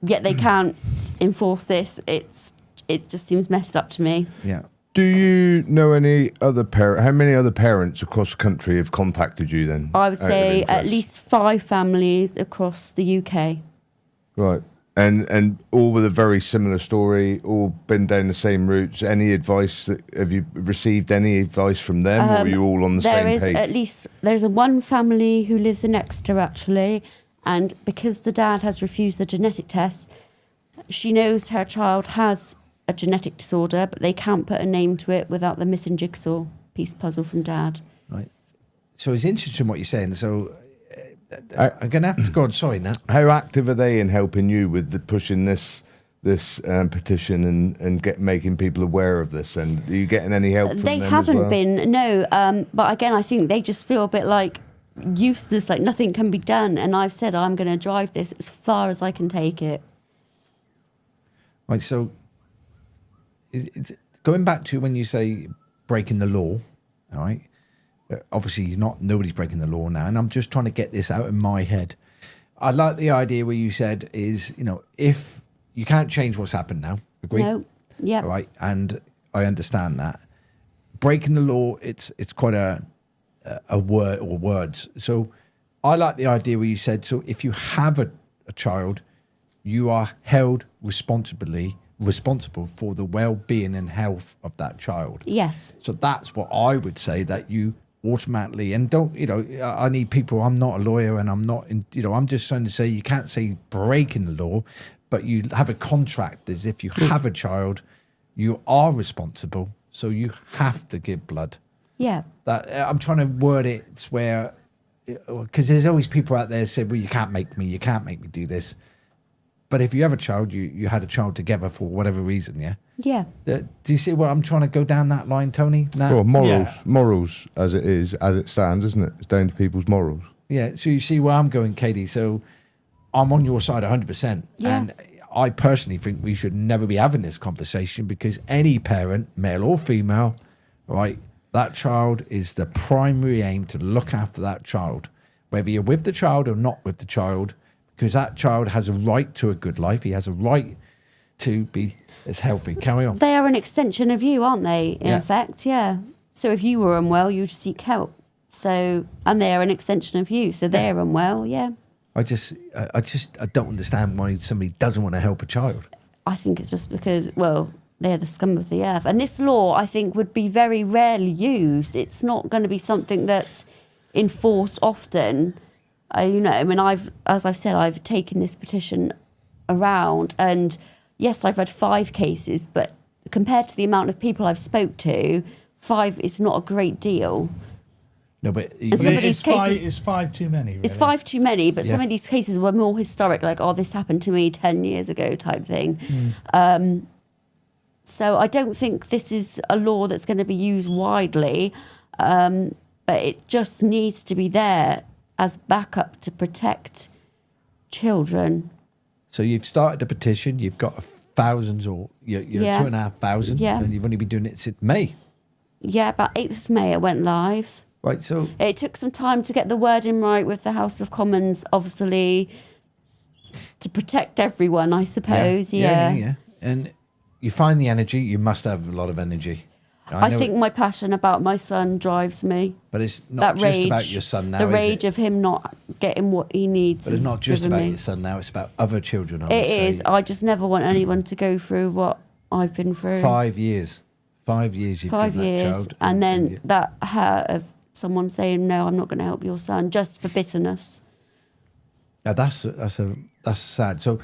F: they can't enforce this. It just seems messed up to me.
E: Yeah.
D: Do you know any other how many other parents across the country have contacted you then?
F: I would
D: out of
F: say at
D: interest?
F: least 5 families across the UK.
D: Right. And all with a very similar story, all been down the same routes. Any advice? Have you received any advice from them, or are you all on the same page?
F: There's one family who lives in Exeter actually, and because the dad has refused the genetic test, she knows her child has a genetic disorder, but they can't put a name to it without the missing jigsaw piece puzzle from dad.
E: Right. So it's interesting what you're saying. So I'm going to have to go on. Sorry, Nat.
D: How active are they in helping you with pushing this petition and making people aware of this? And are you getting any help from
F: They
D: them
F: haven't
D: as well?
F: been, no. But again, I think they just feel a bit like useless, like nothing can be done. And I've said I'm going to drive this as far as I can take it.
E: Right. So going back to when you say breaking the law, all right? Obviously, nobody's breaking the law now, and I'm just trying to get this out in my head. I like the idea where you said is, if you can't change what's happened now, agree?
F: No. Yeah.
E: All right, and I understand that. Breaking the law, it's quite a word or words. So I like the idea where you said, so if you have a child, you are held responsible for the well-being and health of that child.
F: Yes.
E: So that's what I would say, that you automatically, and don't, I need people, I'm not a lawyer and I'm not, I'm just trying to say you can't say breaking the law, but you have a contract as if you have a child, you are responsible, so you have to give blood.
F: Yeah.
E: That I'm trying to word it where, because there's always people out there who say, well, you can't make me do this. But if you have a child, you had a child together for whatever reason, yeah?
F: Yeah.
E: Do you see where I'm trying to go down that line, Tony?
D: Well, morals as it stands, isn't it? It's down to people's morals.
E: Yeah, so you see where I'm going, Katie. So I'm on your side 100%.
F: Yeah.
E: And I personally think we should never be having this conversation, because any parent, male or female, right, that child is the primary aim, to look after that child, whether you're with the child or not with the child, because that child has a right to a good life. He has a right to be as healthy. Carry on.
F: They are an extension of you, aren't they, in effect? Yeah. So if you were unwell, you'd seek help. So, and they're an extension of you. So they're unwell, yeah.
E: I don't understand why somebody doesn't want to help a child.
F: I think it's just because, well, they're the scum of the earth. And this law, I think, would be very rarely used. It's not going to be something that's enforced often. As I've said, I've taken this petition around, and yes, I've read 5 cases, but compared to the amount of people I've spoke to, 5 is not a great deal.
E: No, but
C: It's 5 too many, really.
F: It's 5 too many, but some of these cases were more historic, like, oh, this happened to me 10 years ago type thing. So I don't think this is a law that's going to be used widely, but it just needs to be there as backup to protect children.
E: So you've started a petition, you've got thousands, or you're 2,500, and you've only been doing it since May.
F: Yeah, about 8th of May it went live.
E: Right, so
F: It took some time to get the wording right with the House of Commons, obviously, to protect everyone, I suppose. Yeah.
E: And you find the energy, you must have a lot of energy.
F: I think my passion about my son drives me.
E: But it's not just about your son now,
F: the
E: is
F: rage
E: it?
F: of him not getting what he needs.
E: But it's
F: is
E: not just
F: driven
E: about
F: me.
E: your son now, it's about other children, I would
F: It
E: say.
F: is. I just never want anyone to go through what I've been through.
E: 5 years. 5 years you've
F: 5
E: given that
F: years.
E: child.
F: And then that hurt of someone saying, no, I'm not going to help your son, just for bitterness.
E: Now that's sad. So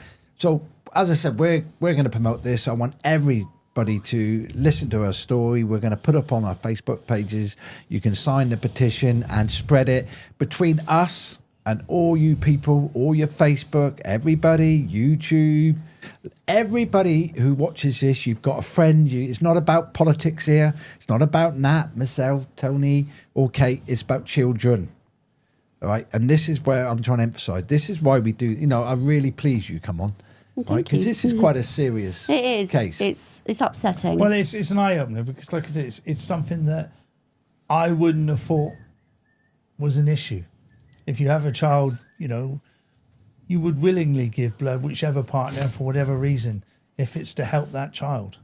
E: as I said, we're going to promote this. I want everybody to listen to our story. We're going to put up on our Facebook pages. You can sign the petition and spread it between us and all you people, all your Facebook, everybody, YouTube, everybody who watches this. You've got a friend. It's not about politics here. It's not about Nat, myself, Tony, or Kate. It's about children. All right. And this is where I'm trying to emphasize. This is why we do, I'm really pleased you come on. Right, because this is quite a serious case.
F: It's upsetting.
C: Well, it's an eye opener, because, like it is, it's something that I wouldn't have thought was an issue. If you have a child, you would willingly give blood, whichever partner, for whatever reason, if it's to help that child.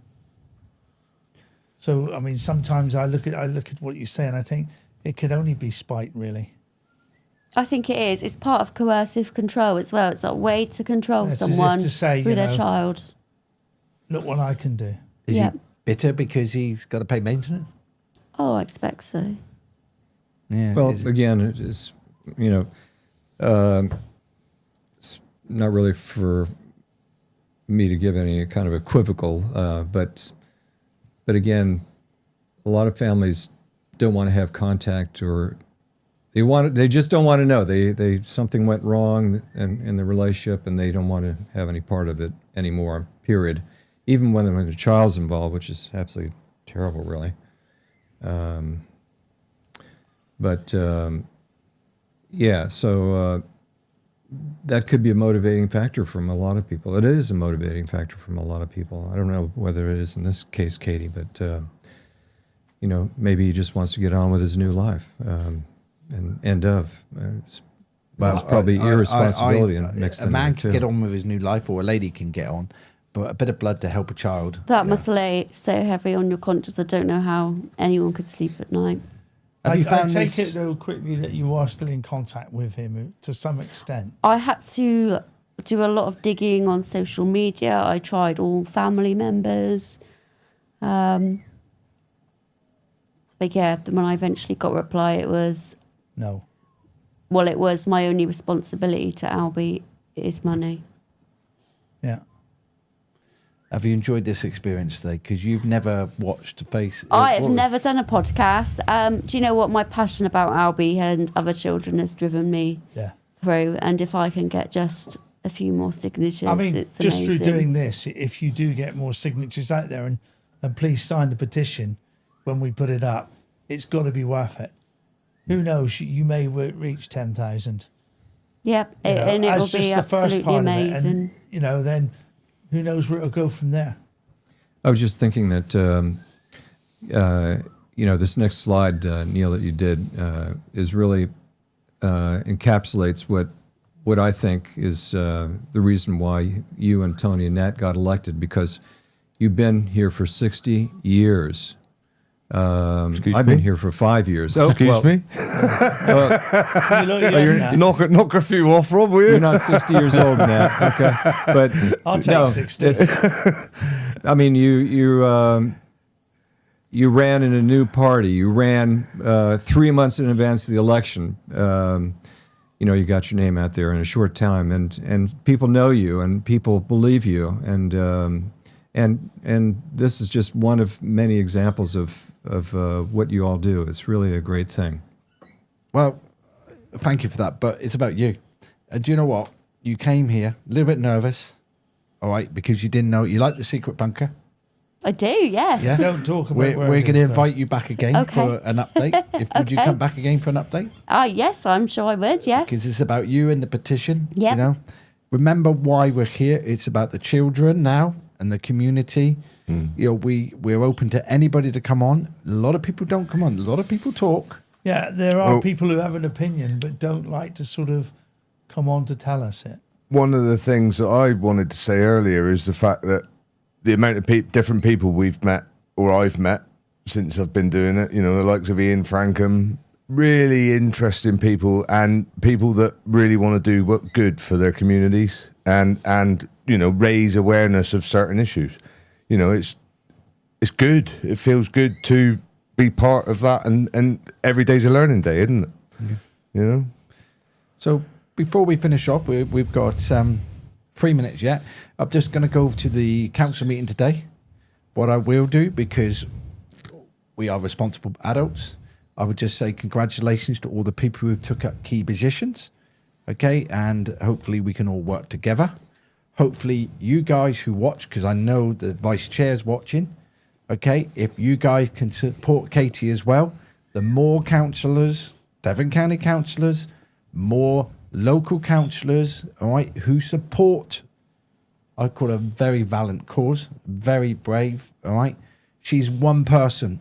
C: So, I mean, sometimes I look at what you say, and I think it could only be spite, really.
F: I think it is. It's part of coercive control as well. It's a way to control
C: It's as if
F: someone
C: to say,
F: through their child.
C: Look what I can do.
E: Is he bitter because he's got to pay maintenance?
F: Oh, I expect so.
E: Yeah.
B: Well, again, it's it's not really for me to give any kind of equivocal, but again, a lot of families don't want to have contact, or they just don't want to know. They something went wrong in the relationship, and they don't want to have any part of it anymore. Period. Even when the child's involved, which is absolutely terrible, really. So that could be a motivating factor from a lot of people. It is a motivating factor from a lot of people. I don't know whether it is in this case, Katie, but maybe he just wants to get on with his new life. It's probably irresponsibility mixed in
E: a man
B: there,
E: can
B: too.
E: get on with his new life, or a lady can get on, but a bit of blood to help a child.
F: That must lay so heavy on your conscience. I don't know how anyone could sleep at night.
E: Have you
C: I
E: found
C: take
E: this?
C: it though quickly that you are still in contact with him to some extent.
F: I had to do a lot of digging on social media. I tried all family members. But yeah, when I eventually got a reply, it was,
C: No.
F: well, it was my only responsibility to Albie is money.
C: Yeah.
E: Have you enjoyed this experience today? Because you've never watched Face.
F: I have never done a podcast. Do you know what? My passion about Albie and other children has driven me
C: Yeah.
F: through. And if I can get just a few more signatures,
C: I mean,
F: it's
C: just
F: amazing.
C: through doing this, if you do get more signatures out there, and please sign the petition when we put it up, it's got to be worth it. Who knows? You may reach 10,000.
F: Yep, and it will
C: That's just
F: be
C: the first
F: absolutely
C: part of it.
F: amazing.
C: And, then who knows where it'll go from there.
B: I was just thinking that, this next slide, Neil, that you did is really encapsulates what I think is the reason why you and Tony and Nat got elected, because you've been here for 60 years. I've been here for 5 years. Oh,
D: Excuse me? Knock a few off, Rob, will you?
B: You're not 60 years old, Nat. Okay, but
C: I'll take 60.
B: I mean, you ran in a new party. You ran 3 months in advance of the election. You got your name out there in a short time, and people know you, and people believe you, and this is just one of many examples of what you all do. It's really a great thing.
E: Well, thank you for that, but it's about you. And do you know what? You came here a little bit nervous, all right, because you didn't know. You like the secret bunker.
F: I do, yes.
E: Yeah.
C: Don't talk about
E: We're
C: where
E: going
C: it
E: to
C: is, though.
E: invite you back again for an update. Would you
F: Okay.
E: come back again for an update?
F: Yes, I'm sure I would, yes.
E: Because it's about you and the petition.
F: Yep.
E: Remember why we're here. It's about the children now and the community. We're open to anybody to come on. A lot of people don't come on. A lot of people talk.
C: Yeah, there are people who have an opinion but don't like to sort of come on to tell us it.
D: One of the things that I wanted to say earlier is the fact that the amount of different people we've met, or I've met, since I've been doing it, the likes of Ian Frankham, really interesting people, and people that really want to do what good for their communities and raise awareness of certain issues. It's good. It feels good to be part of that, and every day's a learning day, isn't it? Yeah.
E: So before we finish off, we've got 3 minutes yet. I'm just going to go to the council meeting today. What I will do, because we are responsible adults, I would just say congratulations to all the people who've took up key positions. Okay, and hopefully we can all work together. Hopefully you guys who watch, because I know the vice chair's watching, okay, if you guys can support Katie as well, the more councillors, Devon County councillors, more local councillors, all right, who support, I call her a very valiant cause, very brave, all right. She's one person.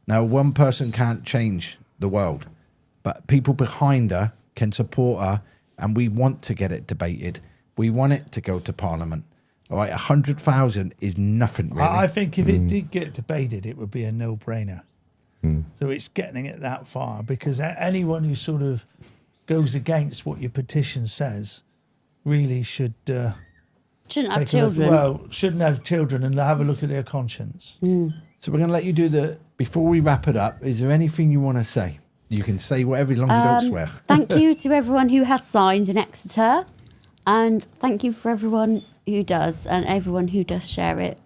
E: Now, one person can't change the world, but people behind her can support her, and we want to get it debated. We want it to go to Parliament. All right, 100,000 is nothing, really.
C: I think if it did get debated, it would be a no-brainer. So it's getting it that far, because anyone who sort of goes against what your petition says really should
F: Shouldn't have
C: take a look-
F: children.
C: shouldn't have children and have a look at their conscience.
E: So we're going to let you do before we wrap it up, is there anything you want to say? You can say whatever, as long as you don't swear.
F: Thank you to everyone who has signed in Exeter, and thank you for everyone who does, and everyone who does share it.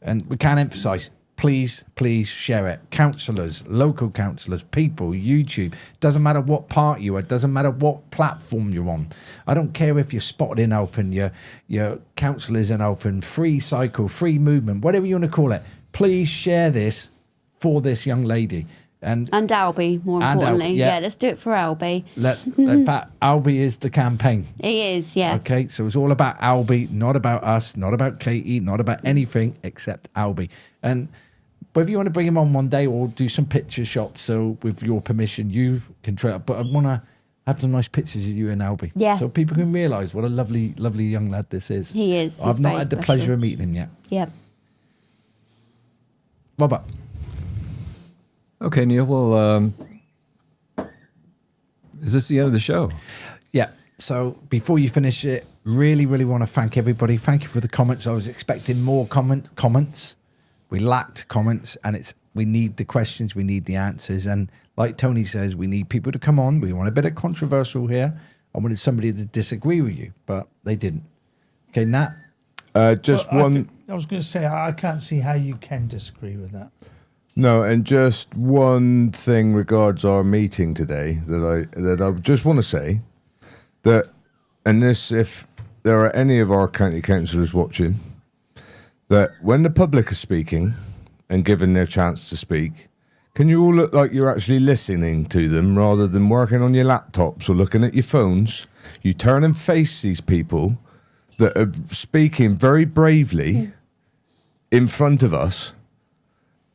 E: And we can't emphasise, please share it. Councillors, local councillors, people, YouTube. Doesn't matter what part you are. Doesn't matter what platform you're on. I don't care if you're spotted in Elfin, your councillors in Elfin, free cycle, free movement, whatever you want to call it. Please share this for this young lady. And
F: And Albie, more
E: And
F: importantly.
E: Albie, yeah.
F: Yeah, let's do it for Albie.
E: in fact, Albie is the campaign.
F: He is, yeah.
E: Okay, so it's all about Albie, not about us, not about Katie, not about anything except Albie. And whether you want to bring him on one day or do some picture shots, so with your permission, you can try. But I want to have some nice pictures of you and Albie,
F: Yeah.
E: so people can realise what a lovely, lovely young lad this is.
F: He is. He's
E: I've not
F: very
E: had the
F: special.
E: pleasure of meeting him yet.
F: Yeah.
E: Robert,
B: Okay, Neil. Well, is this the end of the show?
E: yeah. So before you finish it, really, really want to thank everybody. Thank you for the comments. I was expecting more comments. We lacked comments, and we need the questions, we need the answers, and like Tony says, we need people to come on. We want a bit of controversial here. I wanted somebody to disagree with you, but they didn't. Okay, Nat.
D: Just
C: Well,
D: one.
C: I was going to say, I can't see how you can disagree with that.
D: No, and just one thing regards our meeting today that I just want to say that, and this, if there are any of our county councillors watching, that when the public are speaking and given their chance to speak, can you all look like you're actually listening to them rather than working on your laptops or looking at your phones? You turn and face these people that are speaking very bravely in front of us,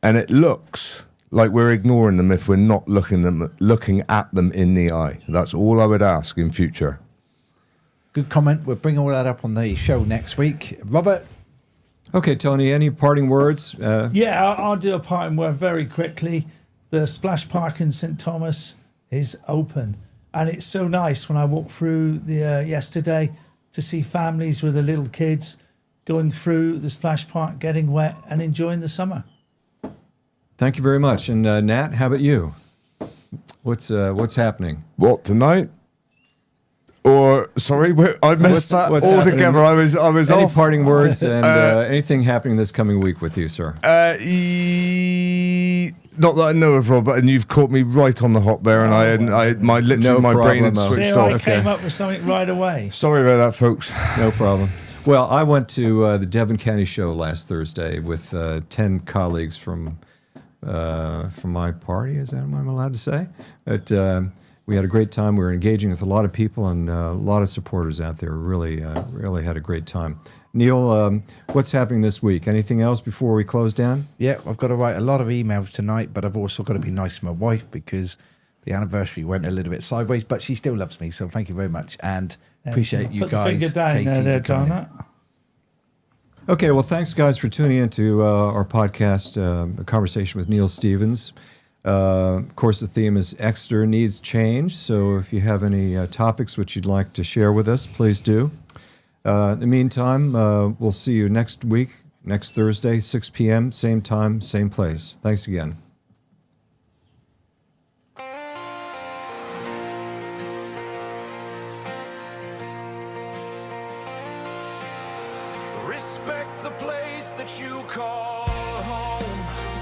D: and it looks like we're ignoring them if we're not looking at them in the eye. That's all I would ask in future.
E: Good comment. We'll bring all that up on the show next week. Robert.
B: Okay, Tony. Any parting words?
C: Yeah, I'll do a parting word very quickly. The Splash Park in St Thomas is open, and it's so nice when I walked through the yesterday to see families with their little kids going through the Splash Park, getting wet and enjoying the summer.
B: Thank you very much. And Nat, how about you? What's happening?
D: What, tonight? Or sorry, I missed that
B: what's
D: altogether.
B: happening?
D: I was
B: Any
D: off.
B: parting words and anything happening this coming week with you, sir?
D: Not that I know of, Rob, and you've caught me right on the hop there, and my brain had
B: problemo.
D: switched
C: See, I
D: off.
C: came up with something right away.
D: Sorry about that, folks.
B: No problem. Well, I went to the Devon County show last Thursday with 10 colleagues from my party. Is that what I'm allowed to say? But we had a great time. We were engaging with a lot of people and a lot of supporters out there. Really had a great time. Neil, what's happening this week? Anything else before we close down?
E: Yeah, I've got to write a lot of emails tonight, but I've also got to be nice to my wife because the anniversary went a little bit sideways, but she still loves me. So thank you very much, and appreciate you
C: Put
E: guys.
C: the finger down
E: Katie,
C: there,
E: for coming in.
C: Donna.
B: Okay, well, thanks, guys, for tuning in to our podcast, A Conversation with Neil Stevens. Of course, the theme is Exeter Needs Change, so if you have any topics which you'd like to share with us, please do. In the meantime, we'll see you next week, next Thursday, 6 p.m., same time, same place. Thanks again.
A: Respect the place that you call home.